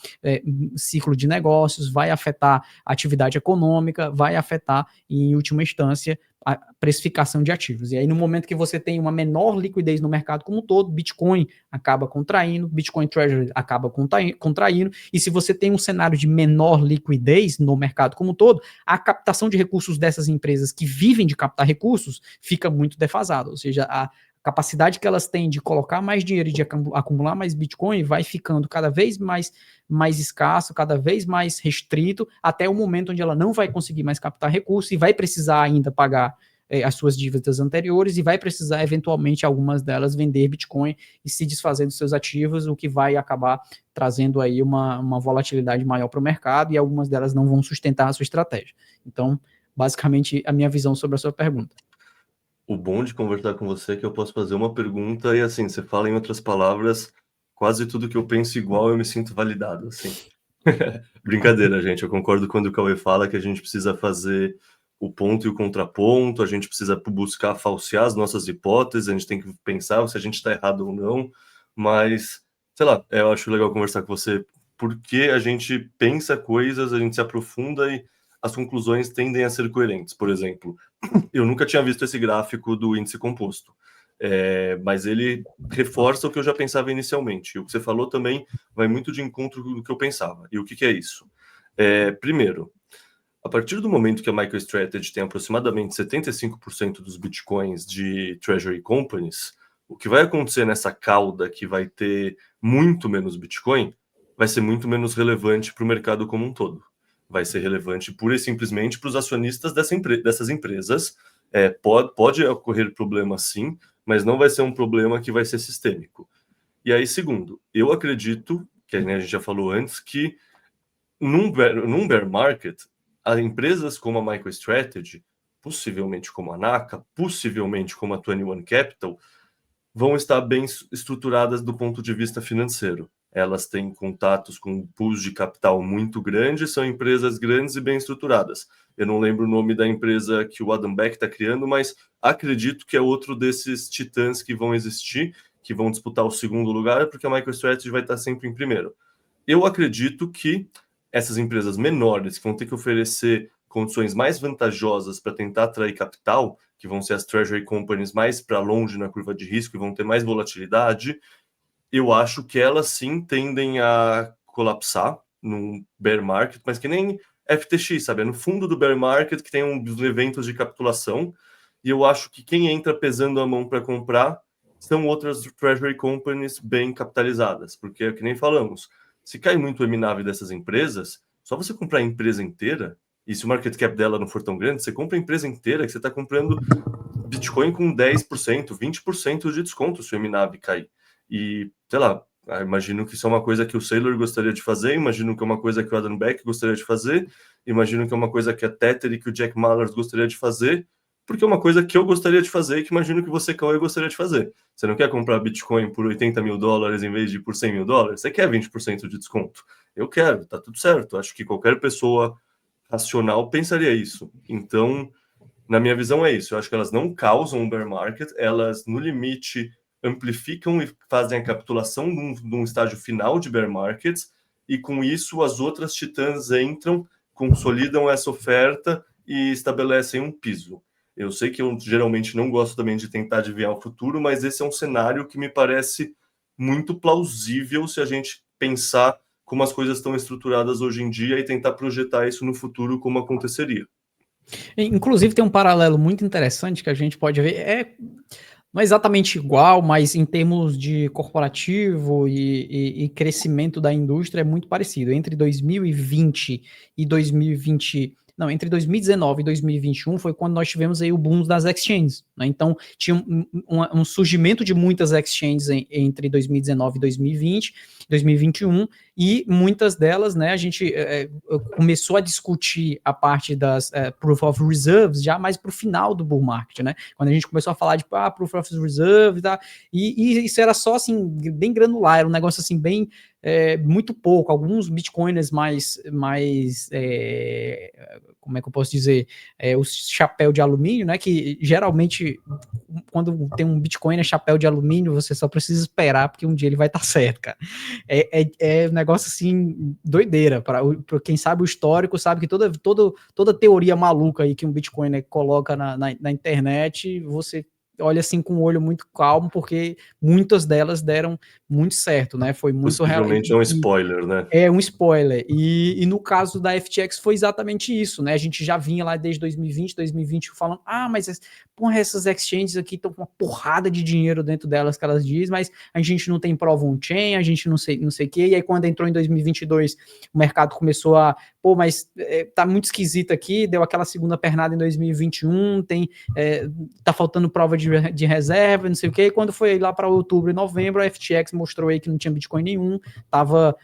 ciclo de negócios, vai afetar atividade econômica, vai afetar, em última instância, a precificação de ativos. E aí, no momento que você tem uma menor liquidez no mercado como um todo, Bitcoin acaba contraindo, Bitcoin Treasury acaba contraindo, e se você tem um cenário de menor liquidez no mercado como um todo, a captação de recursos dessas empresas que vivem de captar recursos fica muito defasada, ou seja, a capacidade que elas têm de colocar mais dinheiro e de acumular mais Bitcoin vai ficando cada vez mais escasso, cada vez mais restrito, até o momento onde ela não vai conseguir mais captar recursos e vai precisar ainda pagar as suas dívidas anteriores e vai precisar, eventualmente, algumas delas vender Bitcoin e se desfazer dos seus ativos, o que vai acabar trazendo aí uma volatilidade maior para o mercado e algumas delas não vão sustentar a sua estratégia. Então, basicamente, a minha visão sobre a sua pergunta. O bom de conversar com você é que eu posso fazer uma pergunta e, assim, você fala em outras palavras, quase tudo que eu penso igual, eu me sinto validado, assim. Brincadeira, gente, eu concordo quando o Cauê fala que a gente precisa fazer o ponto e o contraponto, a gente precisa buscar falsear as nossas hipóteses, a gente tem que pensar se a gente está errado ou não, mas, sei lá, eu acho legal conversar com você, porque a gente pensa coisas, a gente se aprofunda e as conclusões tendem a ser coerentes. Por exemplo, eu nunca tinha visto esse gráfico do índice composto, mas ele reforça o que eu já pensava inicialmente. E o que você falou também vai muito de encontro do que eu pensava. E o que é isso? Primeiro, a partir do momento que a MicroStrategy tem aproximadamente 75% dos bitcoins de Treasury Companies, o que vai acontecer nessa cauda que vai ter muito menos bitcoin vai ser muito menos relevante para o mercado como um todo. Vai ser relevante pura e simplesmente para os acionistas dessas empresas. Pode ocorrer problema sim, mas não vai ser um problema que vai ser sistêmico. E aí, segundo, eu acredito, que a gente já falou antes, que num bear market, as empresas como a MicroStrategy, possivelmente como a Naka, possivelmente como a 21 Capital, vão estar bem estruturadas do ponto de vista financeiro. Elas têm contatos com pools de capital muito grandes, são empresas grandes e bem estruturadas. Eu não lembro o nome da empresa que o Adam Beck está criando, mas acredito que é outro desses titãs que vão existir, que vão disputar o segundo lugar, porque a MicroStrategy vai estar sempre em primeiro. Eu acredito que essas empresas menores, que vão ter que oferecer condições mais vantajosas para tentar atrair capital, que vão ser as Treasury Companies mais para longe na curva de risco e vão ter mais volatilidade, eu acho que elas sim tendem a colapsar num bear market, mas que nem FTX, sabe? É no fundo do bear market que tem uns eventos de capitulação, e eu acho que quem entra pesando a mão para comprar são outras Treasury Companies bem capitalizadas, porque é que nem falamos, se cai muito o MNAV dessas empresas, só você comprar a empresa inteira, e se o market cap dela não for tão grande, você compra a empresa inteira, que você está comprando Bitcoin com 10%, 20% de desconto se o MNAV cair. E, sei lá, imagino que isso é uma coisa que o Saylor gostaria de fazer, imagino que é uma coisa que o Adam Beck gostaria de fazer, imagino que é uma coisa que a Tether e que o Jack Mallers gostaria de fazer, porque é uma coisa que eu gostaria de fazer e que imagino que você, Cauê, gostaria de fazer. Você não quer comprar Bitcoin por $80 mil em vez de por $100 mil? Você quer 20% de desconto? Eu quero, tá tudo certo. Acho que qualquer pessoa racional pensaria isso. Então, na minha visão é isso. Eu acho que elas não causam um bear market, elas, no limite, amplificam e fazem a capitulação num estágio final de bear markets, e com isso as outras titãs entram, consolidam essa oferta e estabelecem um piso. Eu sei que eu geralmente não gosto também de tentar adivinhar o futuro, mas esse é um cenário que me parece muito plausível se a gente pensar como as coisas estão estruturadas hoje em dia e tentar projetar isso no futuro como aconteceria. Inclusive, tem um paralelo muito interessante que a gente pode ver. Não é exatamente igual, mas em termos de corporativo e crescimento da indústria é muito parecido. Entre 2020 e 2020. Não, entre 2019 e 2021 foi quando nós tivemos aí o boom das exchanges, né? Então, tinha um surgimento de muitas exchanges entre 2019 e 2020, 2021, e muitas delas, né, a gente começou a discutir a parte das Proof of Reserves já mais para o final do bull market, né? Quando a gente começou a falar de Proof of Reserve, tá? E isso era só assim, bem granular, era um negócio assim, bem muito pouco, alguns bitcoiners mais como é que eu posso dizer, o chapéu de alumínio, né, que geralmente quando tem um Bitcoin é chapéu de alumínio, você só precisa esperar, porque um dia ele vai estar certo, cara. É um negócio assim, doideira. Para quem sabe o histórico, sabe que toda teoria maluca aí que um Bitcoin coloca na internet, você olha assim com o olho muito calmo, porque muitas delas deram muito certo, né? Foi muito real. Possivelmente é um spoiler, né? É um spoiler. E no caso da FTX foi exatamente isso, né? A gente já vinha lá desde 2020 falando, mas porra, essas exchanges aqui estão com uma porrada de dinheiro dentro delas que elas dizem, mas a gente não tem prova on-chain, a gente não sei o quê. E aí quando entrou em 2022, o mercado começou a, mas tá muito esquisito aqui, deu aquela segunda pernada em 2021, tá faltando prova de reserva, não sei o quê. E quando foi lá para outubro e novembro, a FTX mostrou aí que não tinha Bitcoin nenhum, tava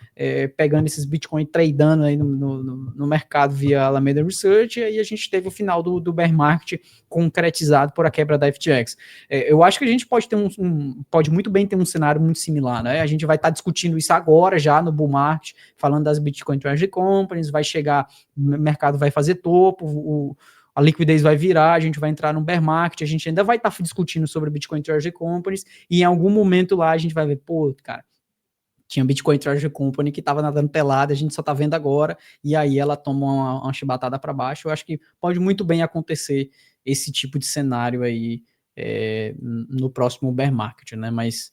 pegando esses Bitcoin, tradando aí no mercado via Alameda Research, e aí a gente teve o final do bear market concretizado por a quebra da FTX. Eu acho que a gente pode ter pode muito bem ter um cenário muito similar, né? A gente vai estar discutindo isso agora já no bull market, falando das Bitcoin Treasury Companies, vai chegar, o mercado vai fazer topo, a liquidez vai virar, a gente vai entrar no bear market, a gente ainda vai estar discutindo sobre Bitcoin Treasury Companies, e em algum momento lá a gente vai ver, cara, tinha Bitcoin Treasury Company que estava nadando pelada, a gente só está vendo agora, e aí ela toma uma chibatada para baixo. Eu acho que pode muito bem acontecer esse tipo de cenário aí no próximo bear market, né? Mas,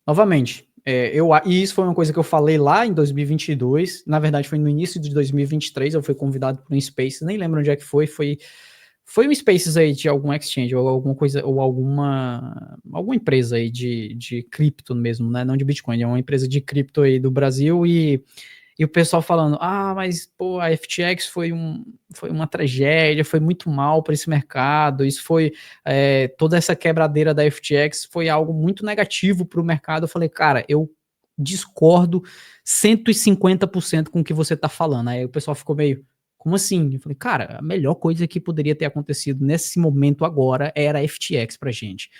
novamente, e isso foi uma coisa que eu falei lá em 2022, na verdade foi no início de 2023, eu fui convidado para um Spaces, nem lembro onde é que foi um Spaces aí de algum exchange, ou alguma coisa, ou alguma empresa aí de cripto mesmo, né? Não de Bitcoin, é uma empresa de cripto aí do Brasil, e o pessoal falando, mas pô, a FTX foi uma tragédia, foi muito mal para esse mercado, isso foi, toda essa quebradeira da FTX foi algo muito negativo para o mercado. Eu falei, cara, eu discordo 150% com o que você tá falando. Aí o pessoal ficou meio, como assim? Eu falei, cara, a melhor coisa que poderia ter acontecido nesse momento agora era a FTX pra gente.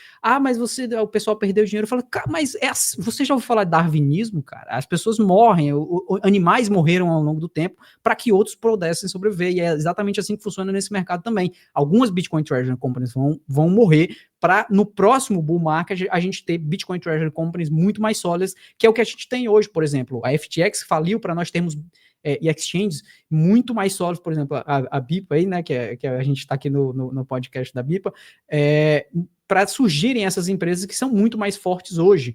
Mas o pessoal perdeu dinheiro. Eu falei, cara, mas você já ouviu falar de darwinismo, cara? As pessoas morrem, animais morreram ao longo do tempo para que outros pudessem sobreviver, e é exatamente assim que funciona nesse mercado também. Algumas Bitcoin Treasury Companies vão morrer para no próximo bull market a gente ter Bitcoin Treasury Companies muito mais sólidas, que é o que a gente tem hoje, por exemplo. A FTX faliu para nós termos e exchanges muito mais sólidos, por exemplo, a BIPA aí, né, que a gente está aqui no podcast da BIPA, para surgirem essas empresas que são muito mais fortes hoje.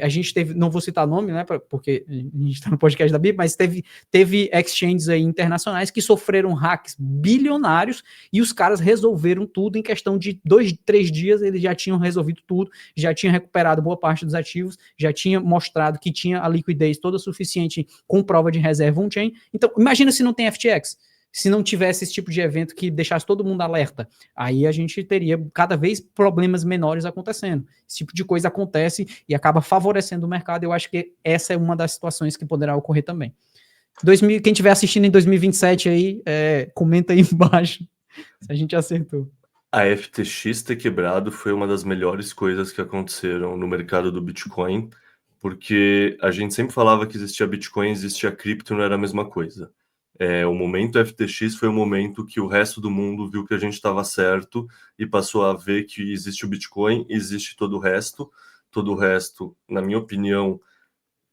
A gente teve, não vou citar nome, né, porque a gente está no podcast da BIPA, mas teve exchanges aí internacionais que sofreram hacks bilionários, e os caras resolveram tudo em questão de 2, 3 dias, eles já tinham resolvido tudo, já tinham recuperado boa parte dos ativos, já tinha mostrado que tinha a liquidez toda suficiente com prova de reserva on-chain. Então, imagina se não tem FTX, se não tivesse esse tipo de evento que deixasse todo mundo alerta, aí a gente teria cada vez problemas menores acontecendo. Esse tipo de coisa acontece e acaba favorecendo o mercado. Eu acho que essa é uma das situações que poderá ocorrer também. Quem estiver assistindo em 2027 aí, comenta aí embaixo se a gente acertou. A FTX ter quebrado foi uma das melhores coisas que aconteceram no mercado do Bitcoin, porque a gente sempre falava que existia Bitcoin, existia cripto, não era a mesma coisa. O momento FTX foi o momento que o resto do mundo viu que a gente estava certo e passou a ver que existe o Bitcoin, existe todo o resto. Todo o resto, na minha opinião,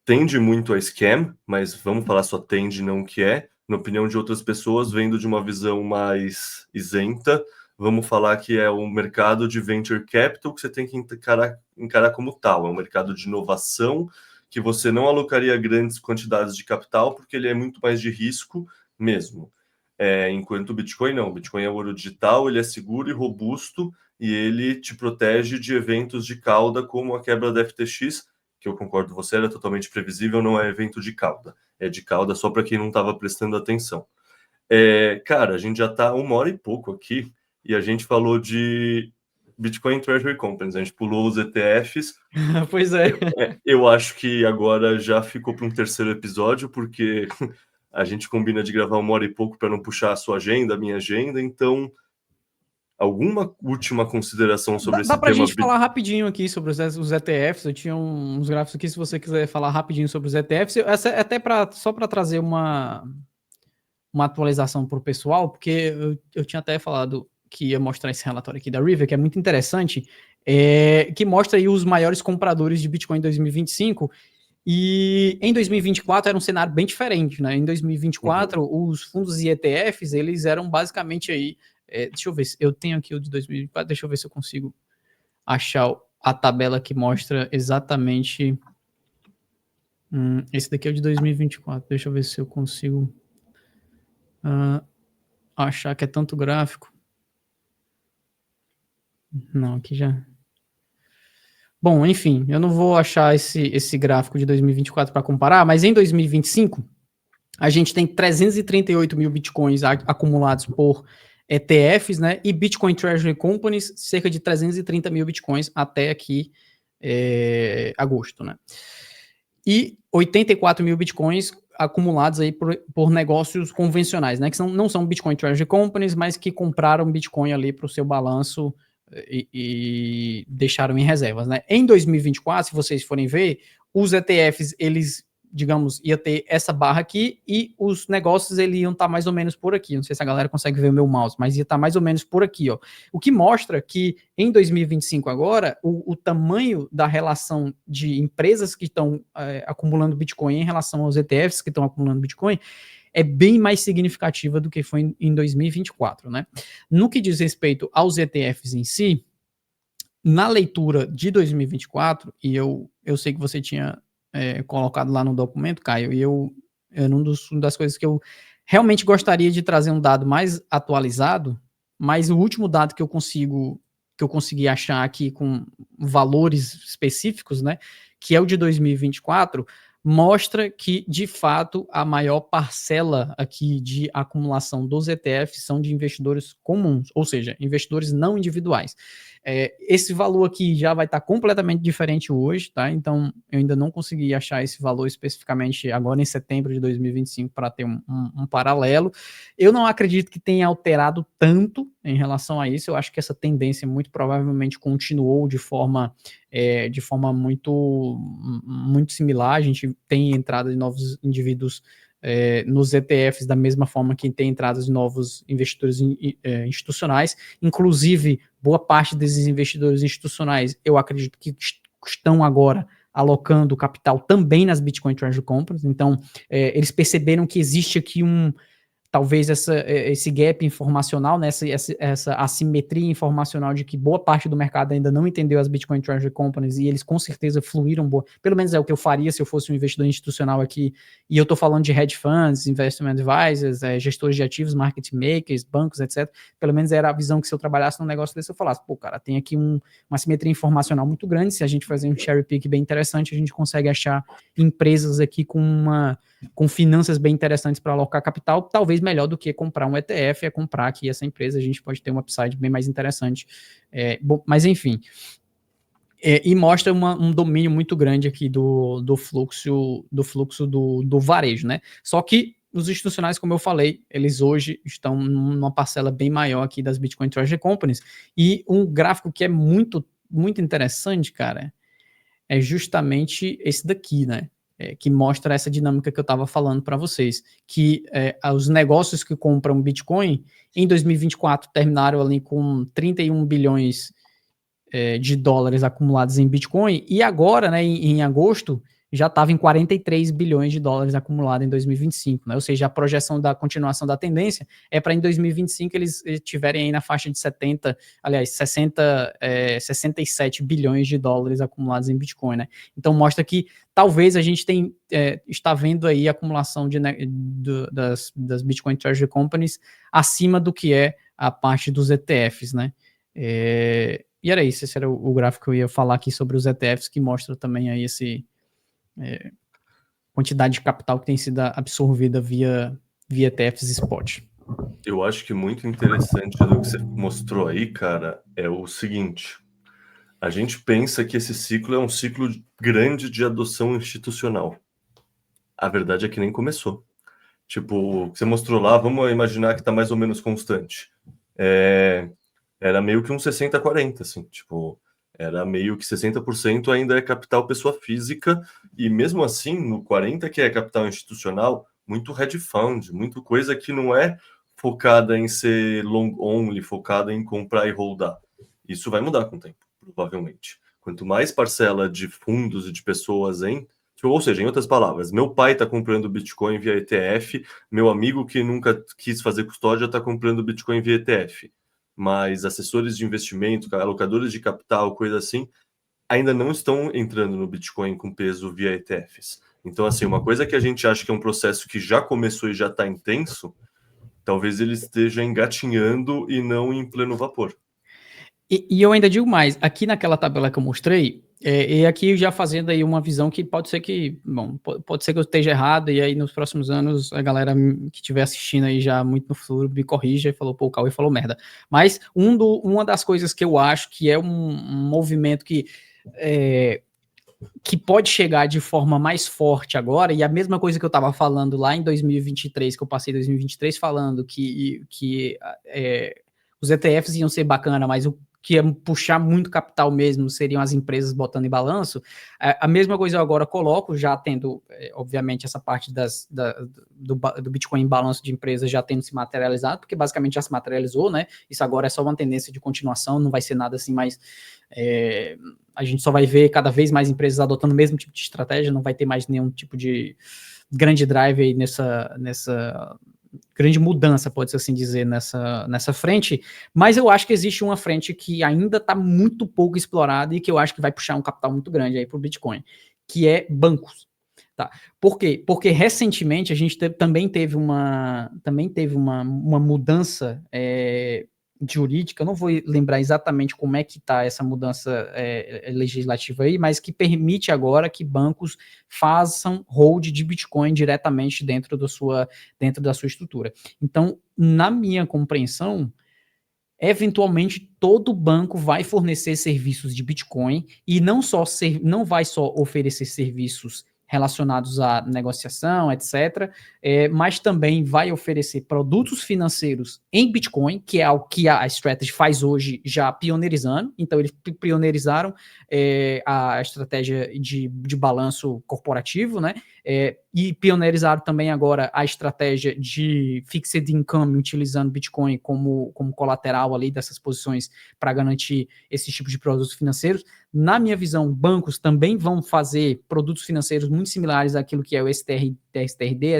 tende muito a scam, mas vamos falar só tende, não que é. Na opinião de outras pessoas, vendo de uma visão mais isenta, vamos falar que é um mercado de venture capital que você tem que encarar como tal. É um mercado de inovação que você não alocaria grandes quantidades de capital porque ele é muito mais de risco mesmo. Enquanto o Bitcoin não. O Bitcoin é ouro digital, ele é seguro e robusto e ele te protege de eventos de cauda como a quebra da FTX, que eu concordo com você, era totalmente previsível, não é evento de cauda. É de cauda só para quem não estava prestando atenção. Cara, a gente já está 1 hora e pouco aqui e a gente falou de Bitcoin Treasury Companies, a gente pulou os ETFs. Pois é. Eu acho que agora já ficou para um terceiro episódio, porque a gente combina de gravar 1 hora e pouco para não puxar a sua agenda, a minha agenda, então alguma última consideração sobre esse Dá pra tema? gente falar rapidinho aqui sobre os ETFs. Eu tinha uns gráficos aqui, se você quiser falar rapidinho sobre os ETFs. Até só para trazer uma atualização para o pessoal, porque eu tinha até falado que ia mostrar esse relatório aqui da River, que é muito interessante, que mostra aí os maiores compradores de Bitcoin em 2025, e em 2024 era um cenário bem diferente, né? Em 2024, os fundos e ETFs, eles eram basicamente aí, deixa eu ver, eu tenho aqui o de 2024, deixa eu ver se eu consigo achar a tabela que mostra exatamente, esse daqui é o de 2024, deixa eu ver se eu consigo achar que é tanto gráfico. Não, aqui já... Bom, enfim, eu não vou achar esse gráfico de 2024 para comparar, mas em 2025, a gente tem 338 mil bitcoins acumulados por ETFs, né? E Bitcoin Treasury Companies, cerca de 330 mil bitcoins até aqui agosto, né? E 84 mil bitcoins acumulados aí por negócios convencionais, né? Que não são Bitcoin Treasury Companies, mas que compraram Bitcoin ali para o seu balanço e deixaram em reservas, né? Em 2024, se vocês forem ver, os ETFs, eles, digamos, ia ter essa barra aqui e os negócios, eles iam estar mais ou menos por aqui. Não sei se a galera consegue ver o meu mouse, mas ia estar mais ou menos por aqui, ó. O que mostra que em 2025 agora, o tamanho da relação de empresas que estão acumulando Bitcoin em relação aos ETFs que estão acumulando Bitcoin é bem mais significativa do que foi em 2024, né? No que diz respeito aos ETFs em si, na leitura de 2024, e eu sei que você tinha colocado lá no documento, Caio, e uma das coisas que eu realmente gostaria de trazer um dado mais atualizado, mas o último dado que eu consegui achar aqui com valores específicos, né, que é o de 2024, mostra que, de fato, a maior parcela aqui de acumulação dos ETFs são de investidores comuns, ou seja, investidores não individuais. Esse valor aqui já vai estar completamente diferente hoje, tá? Então, eu ainda não consegui achar esse valor especificamente agora em setembro de 2025 para ter um paralelo. Eu não acredito que tenha alterado tanto em relação a isso. Eu acho que essa tendência muito provavelmente continuou de forma muito, muito similar. A gente tem entrada de novos indivíduos nos ETFs da mesma forma que tem entradas de novos investidores institucionais. Inclusive, boa parte desses investidores institucionais, eu acredito que estão agora alocando capital também nas Bitcoin Treasury Companies. Então, eles perceberam que existe aqui talvez esse gap informacional, né, essa assimetria informacional de que boa parte do mercado ainda não entendeu as Bitcoin Treasury Companies e eles com certeza fluíram, pelo menos é o que eu faria se eu fosse um investidor institucional aqui, e eu estou falando de hedge funds, investment advisors, gestores de ativos, market makers, bancos, etc. Pelo menos era a visão que se eu trabalhasse num negócio desse, eu falasse, pô, cara, tem aqui uma assimetria informacional muito grande, se a gente fazer um cherry pick bem interessante, a gente consegue achar empresas aqui com finanças bem interessantes para alocar capital, talvez melhor do que comprar um ETF, é comprar aqui essa empresa, a gente pode ter um upside bem mais interessante. Mas enfim, e mostra um domínio muito grande aqui do fluxo do varejo, né? Só que os institucionais, como eu falei, eles hoje estão numa parcela bem maior aqui das Bitcoin Treasury Companies, e um gráfico que é muito, muito interessante, cara, é justamente esse daqui, né? Que mostra essa dinâmica que eu estava falando para vocês, que os negócios que compram Bitcoin em 2024 terminaram ali com 31 bilhões de dólares acumulados em Bitcoin, e agora, né, em agosto, já estava em 43 bilhões de dólares acumulado em 2025, né? Ou seja, a projeção da continuação da tendência é para em 2025 eles tiverem aí na faixa de 67 bilhões de dólares acumulados em Bitcoin, né? Então mostra que talvez a gente está vendo aí a acumulação das Bitcoin Treasury Companies acima do que é a parte dos ETFs, né? E era isso, esse era o gráfico que eu ia falar aqui sobre os ETFs, que mostra também aí quantidade de capital que tem sido absorvida via ETFs spot. Eu acho que muito interessante do que você mostrou aí, cara, é o seguinte: a gente pensa que esse ciclo é um ciclo grande de adoção institucional. A verdade é que nem começou. Tipo, o que você mostrou lá, vamos imaginar que está mais ou menos constante. Era meio que um 60-40, assim, tipo, era meio que 60% ainda é capital pessoa física, e mesmo assim, no 40% que é capital institucional, muito hedge fund, muito coisa que não é focada em ser long only, focada em comprar e holdar. Isso vai mudar com o tempo, provavelmente. Quanto mais parcela de fundos e de pessoas ou seja, em outras palavras, meu pai está comprando Bitcoin via ETF, meu amigo que nunca quis fazer custódia está comprando Bitcoin via ETF, mas assessores de investimento, alocadores de capital, coisa assim, ainda não estão entrando no Bitcoin com peso via ETFs. Então, assim, uma coisa que a gente acha que é um processo que já começou e já está intenso, talvez ele esteja engatinhando e não em pleno vapor. E eu ainda digo mais, aqui naquela tabela que eu mostrei, e aqui já fazendo aí uma visão que pode ser que, bom, pode ser que eu esteja errado, e aí nos próximos anos a galera que estiver assistindo aí já muito no futuro me corrija e falou, pô, o Cauê falou merda. Mas uma das coisas que eu acho que é um movimento que pode chegar de forma mais forte agora, e a mesma coisa que eu estava falando lá em 2023, que eu passei 2023 falando que os ETFs iam ser bacana, mas o que ia puxar muito capital mesmo seriam as empresas botando em balanço. A mesma coisa eu agora coloco, já tendo, obviamente, essa parte do Bitcoin em balanço de empresas já tendo se materializado, porque basicamente já se materializou, né? Isso agora é só uma tendência de continuação, não vai ser nada assim mais... a gente só vai ver cada vez mais empresas adotando o mesmo tipo de estratégia, não vai ter mais nenhum tipo de grande drive aí nessa grande mudança, pode-se assim dizer, nessa frente, mas eu acho que existe uma frente que ainda está muito pouco explorada e que eu acho que vai puxar um capital muito grande aí para o Bitcoin, que é bancos. Tá. Por quê? Porque recentemente a gente também teve uma mudança jurídica, eu não vou lembrar exatamente como é que está essa mudança legislativa aí, mas que permite agora que bancos façam hold de Bitcoin diretamente dentro da sua estrutura. Então, na minha compreensão, eventualmente todo banco vai fornecer serviços de Bitcoin e não vai só oferecer serviços relacionados à negociação, etc., mas também vai oferecer produtos financeiros em Bitcoin, que é o que a Strategy faz hoje, já pioneirizando. Então, eles pioneirizaram a estratégia de balanço corporativo, né? E pioneirizaram também agora a estratégia de fixed income, utilizando Bitcoin como colateral ali dessas posições para garantir esse tipo de produtos financeiros. Na minha visão, bancos também vão fazer produtos financeiros muito similares àquilo que é o STRD,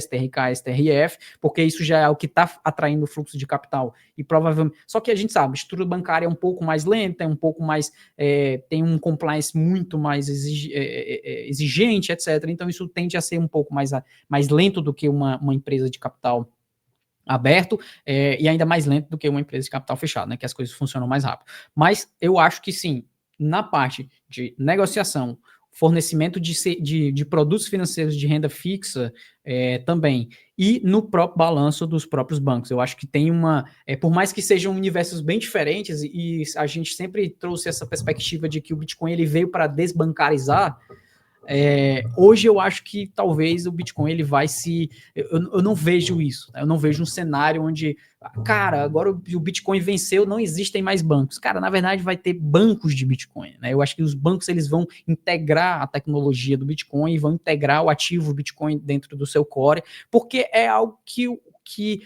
STRK, STRF, porque isso já é o que está atraindo o fluxo de capital. E provavelmente. Só que a gente sabe, a estrutura bancária é um pouco mais lenta, é um pouco mais. Tem um compliance muito mais exigente, etc. Então, isso tende a ser um pouco mais lento do que uma empresa de capital aberto, e ainda mais lento do que uma empresa de capital fechado, né, que as coisas funcionam mais rápido. Mas eu acho que sim, na parte de negociação, fornecimento de produtos financeiros de renda fixa também, e no próprio balanço dos próprios bancos. Eu acho que tem por mais que sejam universos bem diferentes, e a gente sempre trouxe essa perspectiva de que o Bitcoin ele veio para desbancarizar. Hoje eu acho que talvez o Bitcoin ele vai se... Eu não vejo isso, né? Eu não vejo um cenário onde, cara, agora o Bitcoin venceu, não existem mais bancos. Cara, na verdade vai ter bancos de Bitcoin, né? Eu acho que os bancos eles vão integrar a tecnologia do Bitcoin e vão integrar o ativo Bitcoin dentro do seu core, porque é algo que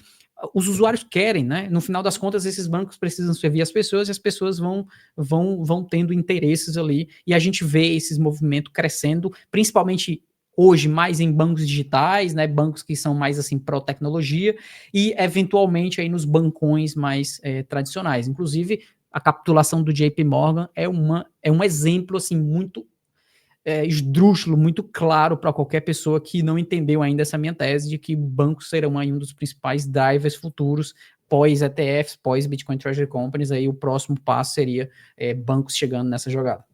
os usuários querem, né? No final das contas, esses bancos precisam servir as pessoas e as pessoas vão tendo interesses ali, e a gente vê esses movimentos crescendo, principalmente hoje mais em bancos digitais, né? Bancos que são mais assim pró-tecnologia, e eventualmente aí nos bancões mais tradicionais. Inclusive, a capitulação do JP Morgan é um exemplo assim muito esdrúxulo, muito claro para qualquer pessoa que não entendeu ainda essa minha tese de que bancos serão aí um dos principais drivers futuros pós-ETFs, pós-Bitcoin Treasury Companies. Aí o próximo passo seria bancos chegando nessa jogada.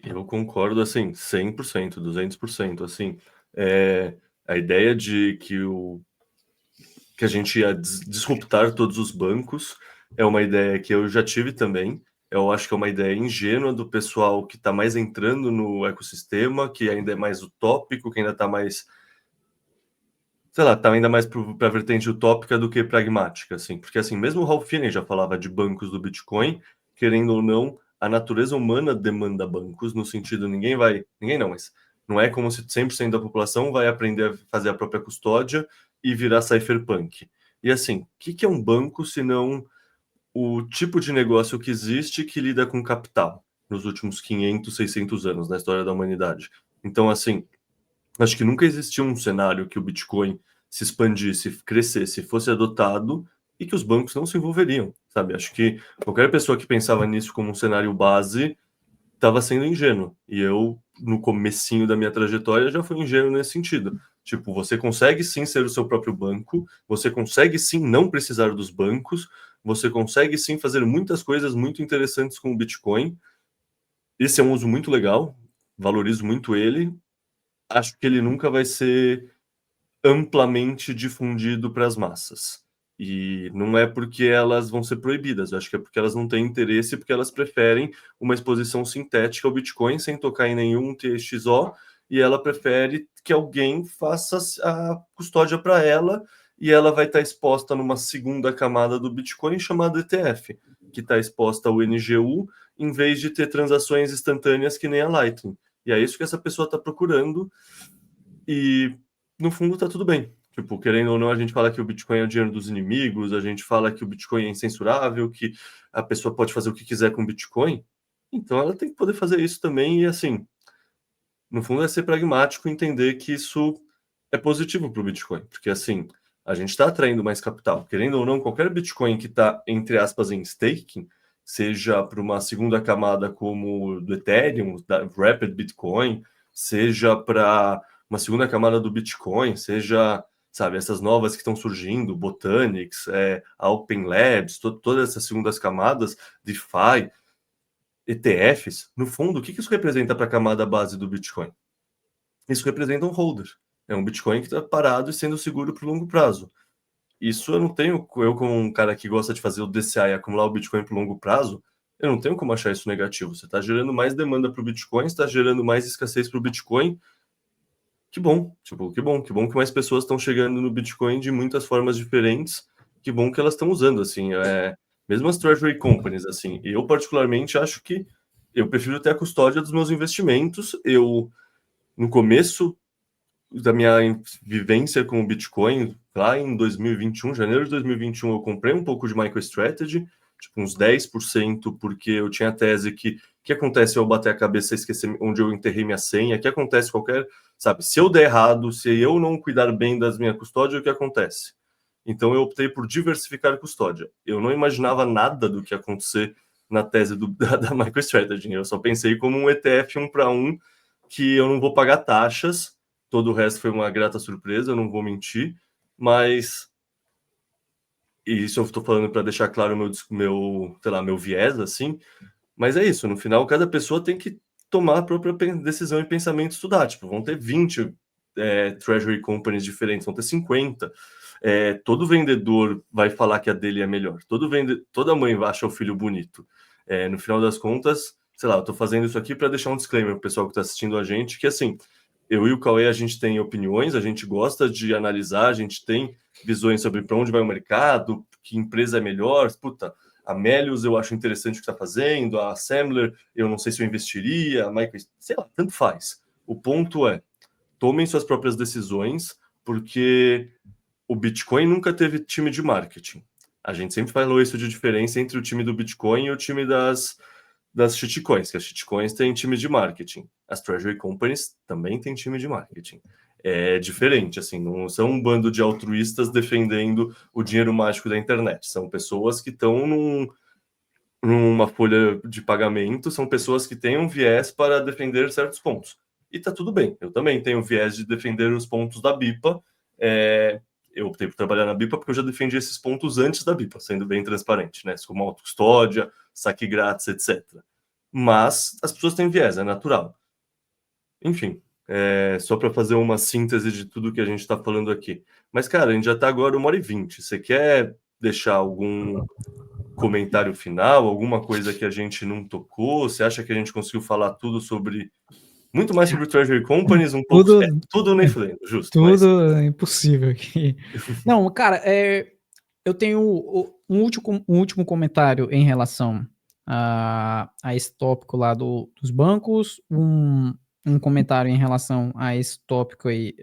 Eu concordo, assim, 100%, 200%, assim, a ideia de que a gente ia disruptar todos os bancos é uma ideia que eu já tive também. Eu acho que é uma ideia ingênua do pessoal que está mais entrando no ecossistema, que ainda é mais utópico, que ainda está mais, sei lá, tá ainda mais para a vertente utópica do que pragmática, assim. Porque, assim, mesmo o Ralph Finney já falava de bancos do Bitcoin, querendo ou não, a natureza humana demanda bancos, no sentido, ninguém não, mas não é como se 100% da população vai aprender a fazer a própria custódia e virar cypherpunk. E assim, o que é um banco se não o tipo de negócio que existe que lida com capital nos últimos 500, 600 anos na história da humanidade? Então, assim, acho que nunca existiu um cenário que o Bitcoin se expandisse, crescesse, fosse adotado e que os bancos não se envolveriam, sabe? Acho que qualquer pessoa que pensava nisso como um cenário base estava sendo ingênuo. E eu, no comecinho da minha trajetória, já fui ingênuo nesse sentido. Tipo, você consegue sim ser o seu próprio banco, você consegue sim não precisar dos bancos, você consegue sim fazer muitas coisas muito interessantes com o Bitcoin. Esse é um uso muito legal, valorizo muito ele. Acho que ele nunca vai ser amplamente difundido para as massas. E não é porque elas vão ser proibidas, eu acho que é porque elas não têm interesse, porque elas preferem uma exposição sintética ao Bitcoin sem tocar em nenhum TXO, e ela prefere que alguém faça a custódia para ela, e ela vai estar exposta numa segunda camada do Bitcoin chamada ETF, que está exposta ao NGU, em vez de ter transações instantâneas que nem a Lightning. E é isso que essa pessoa está procurando, e no fundo tá tudo bem. Tipo, querendo ou não, a gente fala que o Bitcoin é o dinheiro dos inimigos, a gente fala que o Bitcoin é incensurável, que a pessoa pode fazer o que quiser com o Bitcoin. Então ela tem que poder fazer isso também e assim, no fundo é ser pragmático e entender que isso é positivo para o Bitcoin, porque assim, a gente está atraindo mais capital. Querendo ou não, qualquer Bitcoin que está, entre aspas, em staking, seja para uma segunda camada como do Ethereum, da Rapid Bitcoin, seja para uma segunda camada do Bitcoin, seja, sabe, essas novas que estão surgindo, Botanics, Open Labs, todas essas segundas camadas, DeFi, ETFs, no fundo, o que isso representa para a camada base do Bitcoin? Isso representa um holder. É um Bitcoin que está parado e sendo seguro para o longo prazo. Isso eu não tenho, eu como um cara que gosta de fazer o DCA e acumular o Bitcoin para o longo prazo, eu não tenho como achar isso negativo. Você está gerando mais demanda para o Bitcoin, está gerando mais escassez para o Bitcoin. Que bom, tipo, que bom que mais pessoas estão chegando no Bitcoin de muitas formas diferentes. Que bom que elas estão usando, assim, mesmo as treasury companies, assim. Eu particularmente acho que eu prefiro ter a custódia dos meus investimentos. Eu no começo da minha vivência com o Bitcoin, lá em 2021, janeiro de 2021, eu comprei um pouco de MicroStrategy, tipo uns 10%, porque eu tinha a tese que o que acontece se eu bater a cabeça e esquecer onde eu enterrei minha senha, o que acontece qualquer, sabe, se eu der errado, se eu não cuidar bem das minhas custódias, o que acontece? Então eu optei por diversificar a custódia. Eu não imaginava nada do que ia acontecer na tese da MicroStrategy, eu só pensei como um ETF 1 para 1, que eu não vou pagar taxas, todo o resto foi uma grata surpresa, eu não vou mentir, mas e isso eu estou falando para deixar claro meu, sei lá, meu viés, assim, mas é isso, no final cada pessoa tem que tomar a própria decisão e pensamento, estudar, tipo, vão ter 20 treasury companies diferentes, vão ter 50, todo vendedor vai falar que a dele é melhor, toda mãe acha o filho bonito, no final das contas, sei lá, eu tô fazendo isso aqui para deixar um disclaimer pro pessoal que está assistindo a gente, que assim, eu e o Cauê, a gente tem opiniões, a gente gosta de analisar, a gente tem visões sobre para onde vai o mercado, que empresa é melhor. Puta, a Melius eu acho interessante o que está fazendo, a Semler eu não sei se eu investiria, a Michael, sei lá, tanto faz. O ponto é, tomem suas próprias decisões, porque o Bitcoin nunca teve time de marketing. A gente sempre falou isso de diferença entre o time do Bitcoin e o time das shitcoins, que as shitcoins têm time de marketing. As treasury companies também têm time de marketing. É diferente, assim, não são um bando de altruístas defendendo o dinheiro mágico da internet. São pessoas que estão numa folha de pagamento, são pessoas que têm um viés para defender certos pontos. E tá tudo bem. Eu também tenho viés de defender os pontos da BIPA. Eu optei por trabalhar na BIPA porque eu já defendi esses pontos antes da BIPA, sendo bem transparente, né? Como autocustódia, saque grátis, etc. Mas as pessoas têm viés, é natural. Enfim, só para fazer uma síntese de tudo que a gente está falando aqui. Mas, cara, a gente já está agora 1h20. Você quer deixar algum comentário final, alguma coisa que a gente não tocou? Você acha que a gente conseguiu falar tudo sobre... Muito mais sobre Treasury Companies, um pouco... Tudo, tudo nem falando, justo, mas... tudo é impossível aqui. Não, cara, eu tenho um último comentário em relação a esse tópico lá dos bancos, um comentário em relação a esse tópico aí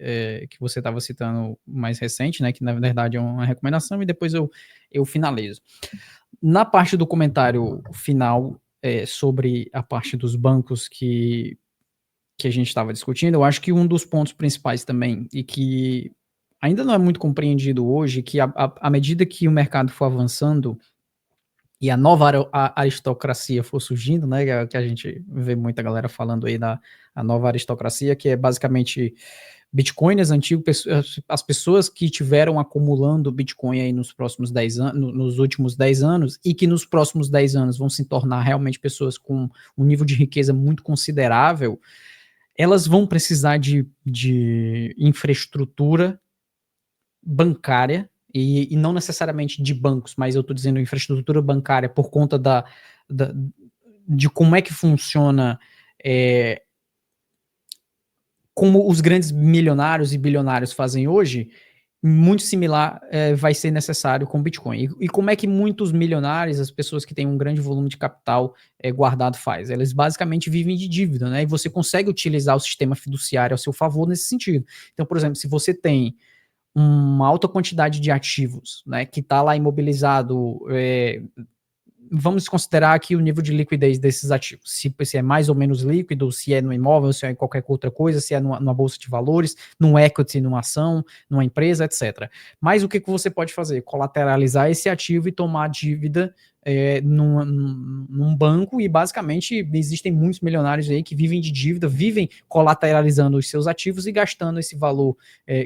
que você estava citando mais recente, né, que na verdade é uma recomendação, e depois eu finalizo. Na parte do comentário final sobre a parte dos bancos que a gente estava discutindo, eu acho que um dos pontos principais também, e que ainda não é muito compreendido hoje, que à medida que o mercado for avançando e a nova aristocracia for surgindo, né, que a gente vê muita galera falando aí da a nova aristocracia, que é basicamente bitcoiners antigos, as pessoas que tiveram acumulando Bitcoin aí nos próximos 10 anos, nos últimos 10 anos, e que nos próximos 10 anos vão se tornar realmente pessoas com um nível de riqueza muito considerável, elas vão precisar de infraestrutura bancária, e não necessariamente de bancos, mas eu estou dizendo infraestrutura bancária por conta de como é que funciona, como os grandes milionários e bilionários fazem hoje, muito similar vai ser necessário com Bitcoin. E como é que muitos milionários, as pessoas que têm um grande volume de capital guardado faz? Eles basicamente vivem de dívida, né? E você consegue utilizar o sistema fiduciário ao seu favor nesse sentido. Então, por exemplo, se você tem uma alta quantidade de ativos, né, que está lá imobilizado, vamos considerar aqui o nível de liquidez desses ativos, se é mais ou menos líquido, se é no imóvel, se é em qualquer outra coisa, se é numa bolsa de valores, num equity, numa ação, numa empresa, etc. Mas o que você pode fazer? Colateralizar esse ativo e tomar dívida num banco, e basicamente existem muitos milionários aí que vivem de dívida, vivem colateralizando os seus ativos e gastando esse valor,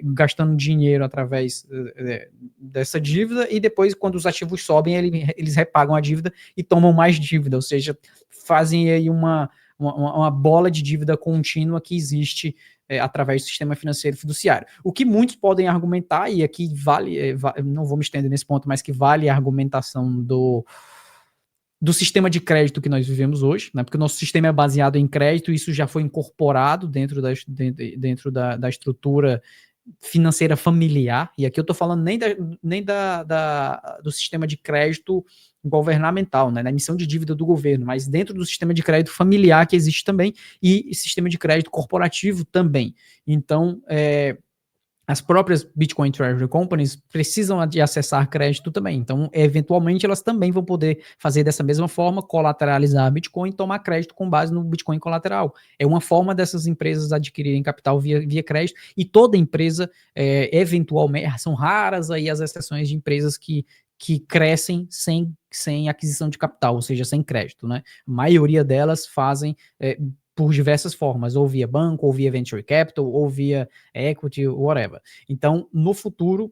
gastando dinheiro através dessa dívida, e depois, quando os ativos sobem, eles repagam a dívida e tomam mais dívida, ou seja, fazem aí uma bola de dívida contínua que existe através do sistema financeiro fiduciário. O que muitos podem argumentar, e aqui não vou me estender nesse ponto, mas que vale a argumentação do sistema de crédito que nós vivemos hoje, né? Porque o nosso sistema é baseado em crédito, e isso já foi incorporado dentro da estrutura financeira familiar, e aqui eu estou falando nem do sistema de crédito governamental, né, na emissão de dívida do governo, mas dentro do sistema de crédito familiar que existe também, e sistema de crédito corporativo também. Então, as próprias Bitcoin Treasury Companies precisam de acessar crédito também. Então, eventualmente, elas também vão poder fazer dessa mesma forma, colateralizar a Bitcoin e tomar crédito com base no Bitcoin colateral. É uma forma dessas empresas adquirirem capital via crédito, e toda empresa, eventualmente, são raras aí as exceções de empresas que crescem sem aquisição de capital, ou seja, sem crédito, né? A maioria delas fazem por diversas formas, ou via banco, ou via venture capital, ou via equity, whatever. Então, no futuro,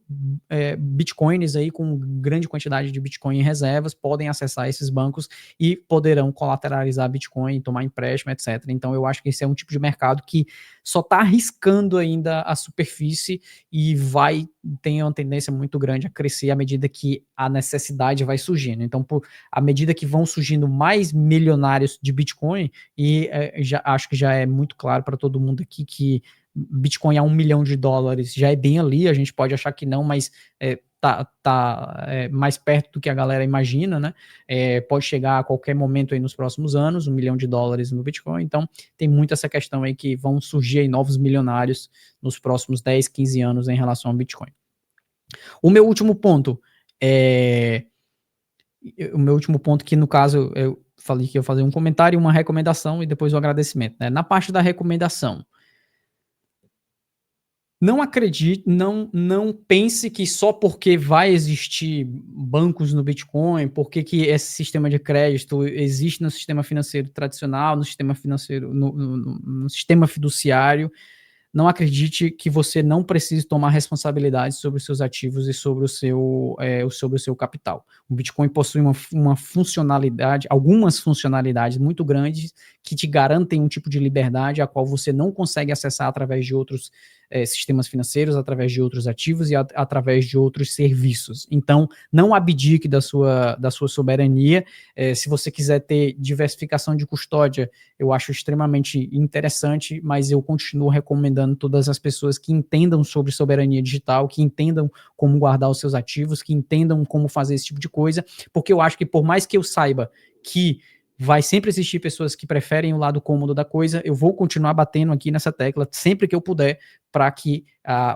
bitcoins aí com grande quantidade de Bitcoin em reservas podem acessar esses bancos e poderão colateralizar Bitcoin, tomar empréstimo, etc. Então, eu acho que esse é um tipo de mercado que só está arriscando ainda a superfície, e tem uma tendência muito grande a crescer à medida que a necessidade vai surgindo. Então, à medida que vão surgindo mais milionários de Bitcoin, e acho que já é muito claro para todo mundo aqui que Bitcoin a $1 milhão já é bem ali, a gente pode achar que não, mas tá mais perto do que a galera imagina, né? Pode chegar a qualquer momento aí nos próximos anos, $1 milhão no Bitcoin. Então, tem muito essa questão aí que vão surgir aí novos milionários nos próximos 10, 15 anos em relação ao Bitcoin. O meu último ponto que, no caso, eu falei que ia fazer um comentário, uma recomendação e depois o agradecimento, né? Na parte da recomendação, não acredite, não pense que só porque vai existir bancos no Bitcoin, porque que esse sistema de crédito existe no sistema financeiro tradicional, no sistema financeiro, no sistema fiduciário, não acredite que você não precise tomar responsabilidade sobre os seus ativos e sobre o seu capital. O Bitcoin possui uma funcionalidade, algumas funcionalidades muito grandes que te garantem um tipo de liberdade a qual você não consegue acessar através de outros sistemas financeiros, através de outros ativos e através de outros serviços. Então, não abdique da sua soberania. Se você quiser ter diversificação de custódia, eu acho extremamente interessante, mas eu continuo recomendando todas as pessoas que entendam sobre soberania digital, que entendam como guardar os seus ativos, que entendam como fazer esse tipo de coisa, porque eu acho que por mais que eu saiba que vai sempre existir pessoas que preferem o lado cômodo da coisa. Eu vou continuar batendo aqui nessa tecla sempre que eu puder, para que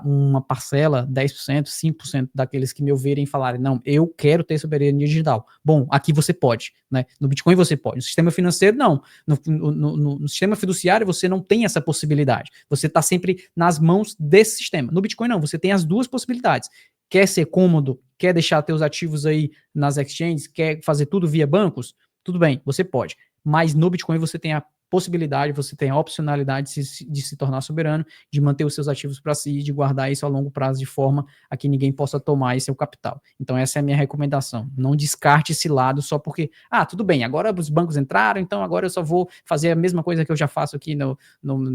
uma parcela, 10%, 5% daqueles que me ouvirem falarem, não, eu quero ter soberania digital. Bom, aqui você pode, né? No Bitcoin você pode. No sistema financeiro, não. No sistema fiduciário, você não tem essa possibilidade. Você está sempre nas mãos desse sistema. No Bitcoin, não. Você tem as duas possibilidades. Quer ser cômodo? Quer deixar teus ativos aí nas exchanges? Quer fazer tudo via bancos? Tudo bem, você pode. Mas no Bitcoin você tem a possibilidade, você tem a opcionalidade de se tornar soberano, de manter os seus ativos para si, de guardar isso a longo prazo de forma a que ninguém possa tomar esse seu capital. Então essa é a minha recomendação. Não descarte esse lado só porque, tudo bem, agora os bancos entraram, então agora eu só vou fazer a mesma coisa que eu já faço aqui no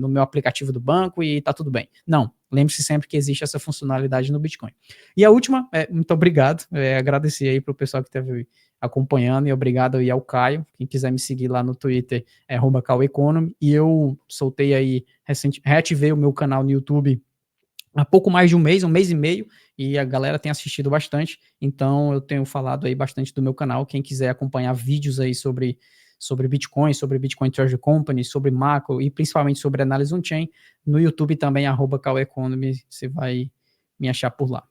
meu aplicativo do banco e tá tudo bem. Não, lembre-se sempre que existe essa funcionalidade no Bitcoin. E a última, muito obrigado, agradecer aí para o pessoal que esteve acompanhando, e obrigado aí ao Caio. Quem quiser me seguir lá no Twitter é @CauEconomy, e eu soltei aí, reativei o meu canal no YouTube há pouco mais de um mês e meio, e a galera tem assistido bastante, então eu tenho falado aí bastante do meu canal. Quem quiser acompanhar vídeos aí sobre Bitcoin, sobre Bitcoin Treasury Company, sobre macro e principalmente sobre análise on-chain, no YouTube também, @CauEconomy, você vai me achar por lá.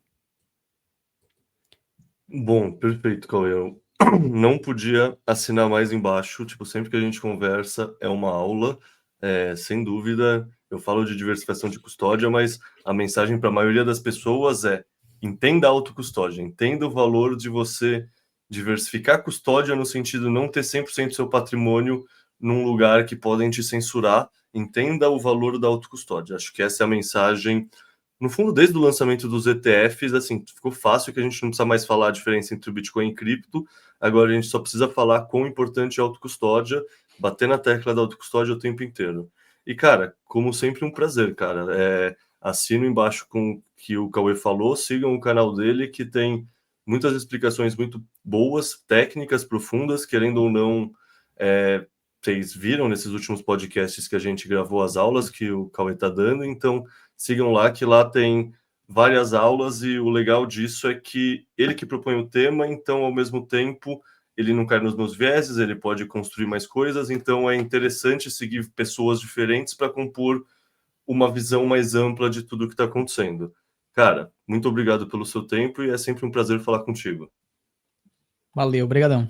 Bom, perfeito, Cauê. Eu não podia assinar mais embaixo. Tipo, sempre que a gente conversa é uma aula, sem dúvida. Eu falo de diversificação de custódia, mas a mensagem para a maioria das pessoas é: entenda a autocustódia, entenda o valor de você diversificar a custódia no sentido de não ter 100% do seu patrimônio num lugar que podem te censurar. Entenda o valor da autocustódia. Acho que essa é a mensagem. No fundo, desde o lançamento dos ETFs, assim, ficou fácil que a gente não precisa mais falar a diferença entre o Bitcoin e cripto. Agora a gente só precisa falar quão importante é a autocustódia, bater na tecla da autocustódia o tempo inteiro. E, cara, como sempre, um prazer, cara. Assino embaixo com o que o Cauê falou, sigam o canal dele, que tem muitas explicações muito boas, técnicas, profundas, querendo ou não. Vocês viram nesses últimos podcasts que a gente gravou as aulas que o Cauê está dando, então sigam lá, que lá tem várias aulas, e o legal disso é que ele que propõe o tema, então ao mesmo tempo ele não cai nos meus vieses, ele pode construir mais coisas, então é interessante seguir pessoas diferentes para compor uma visão mais ampla de tudo o que está acontecendo. Cara, muito obrigado pelo seu tempo e é sempre um prazer falar contigo. Valeu, obrigadão.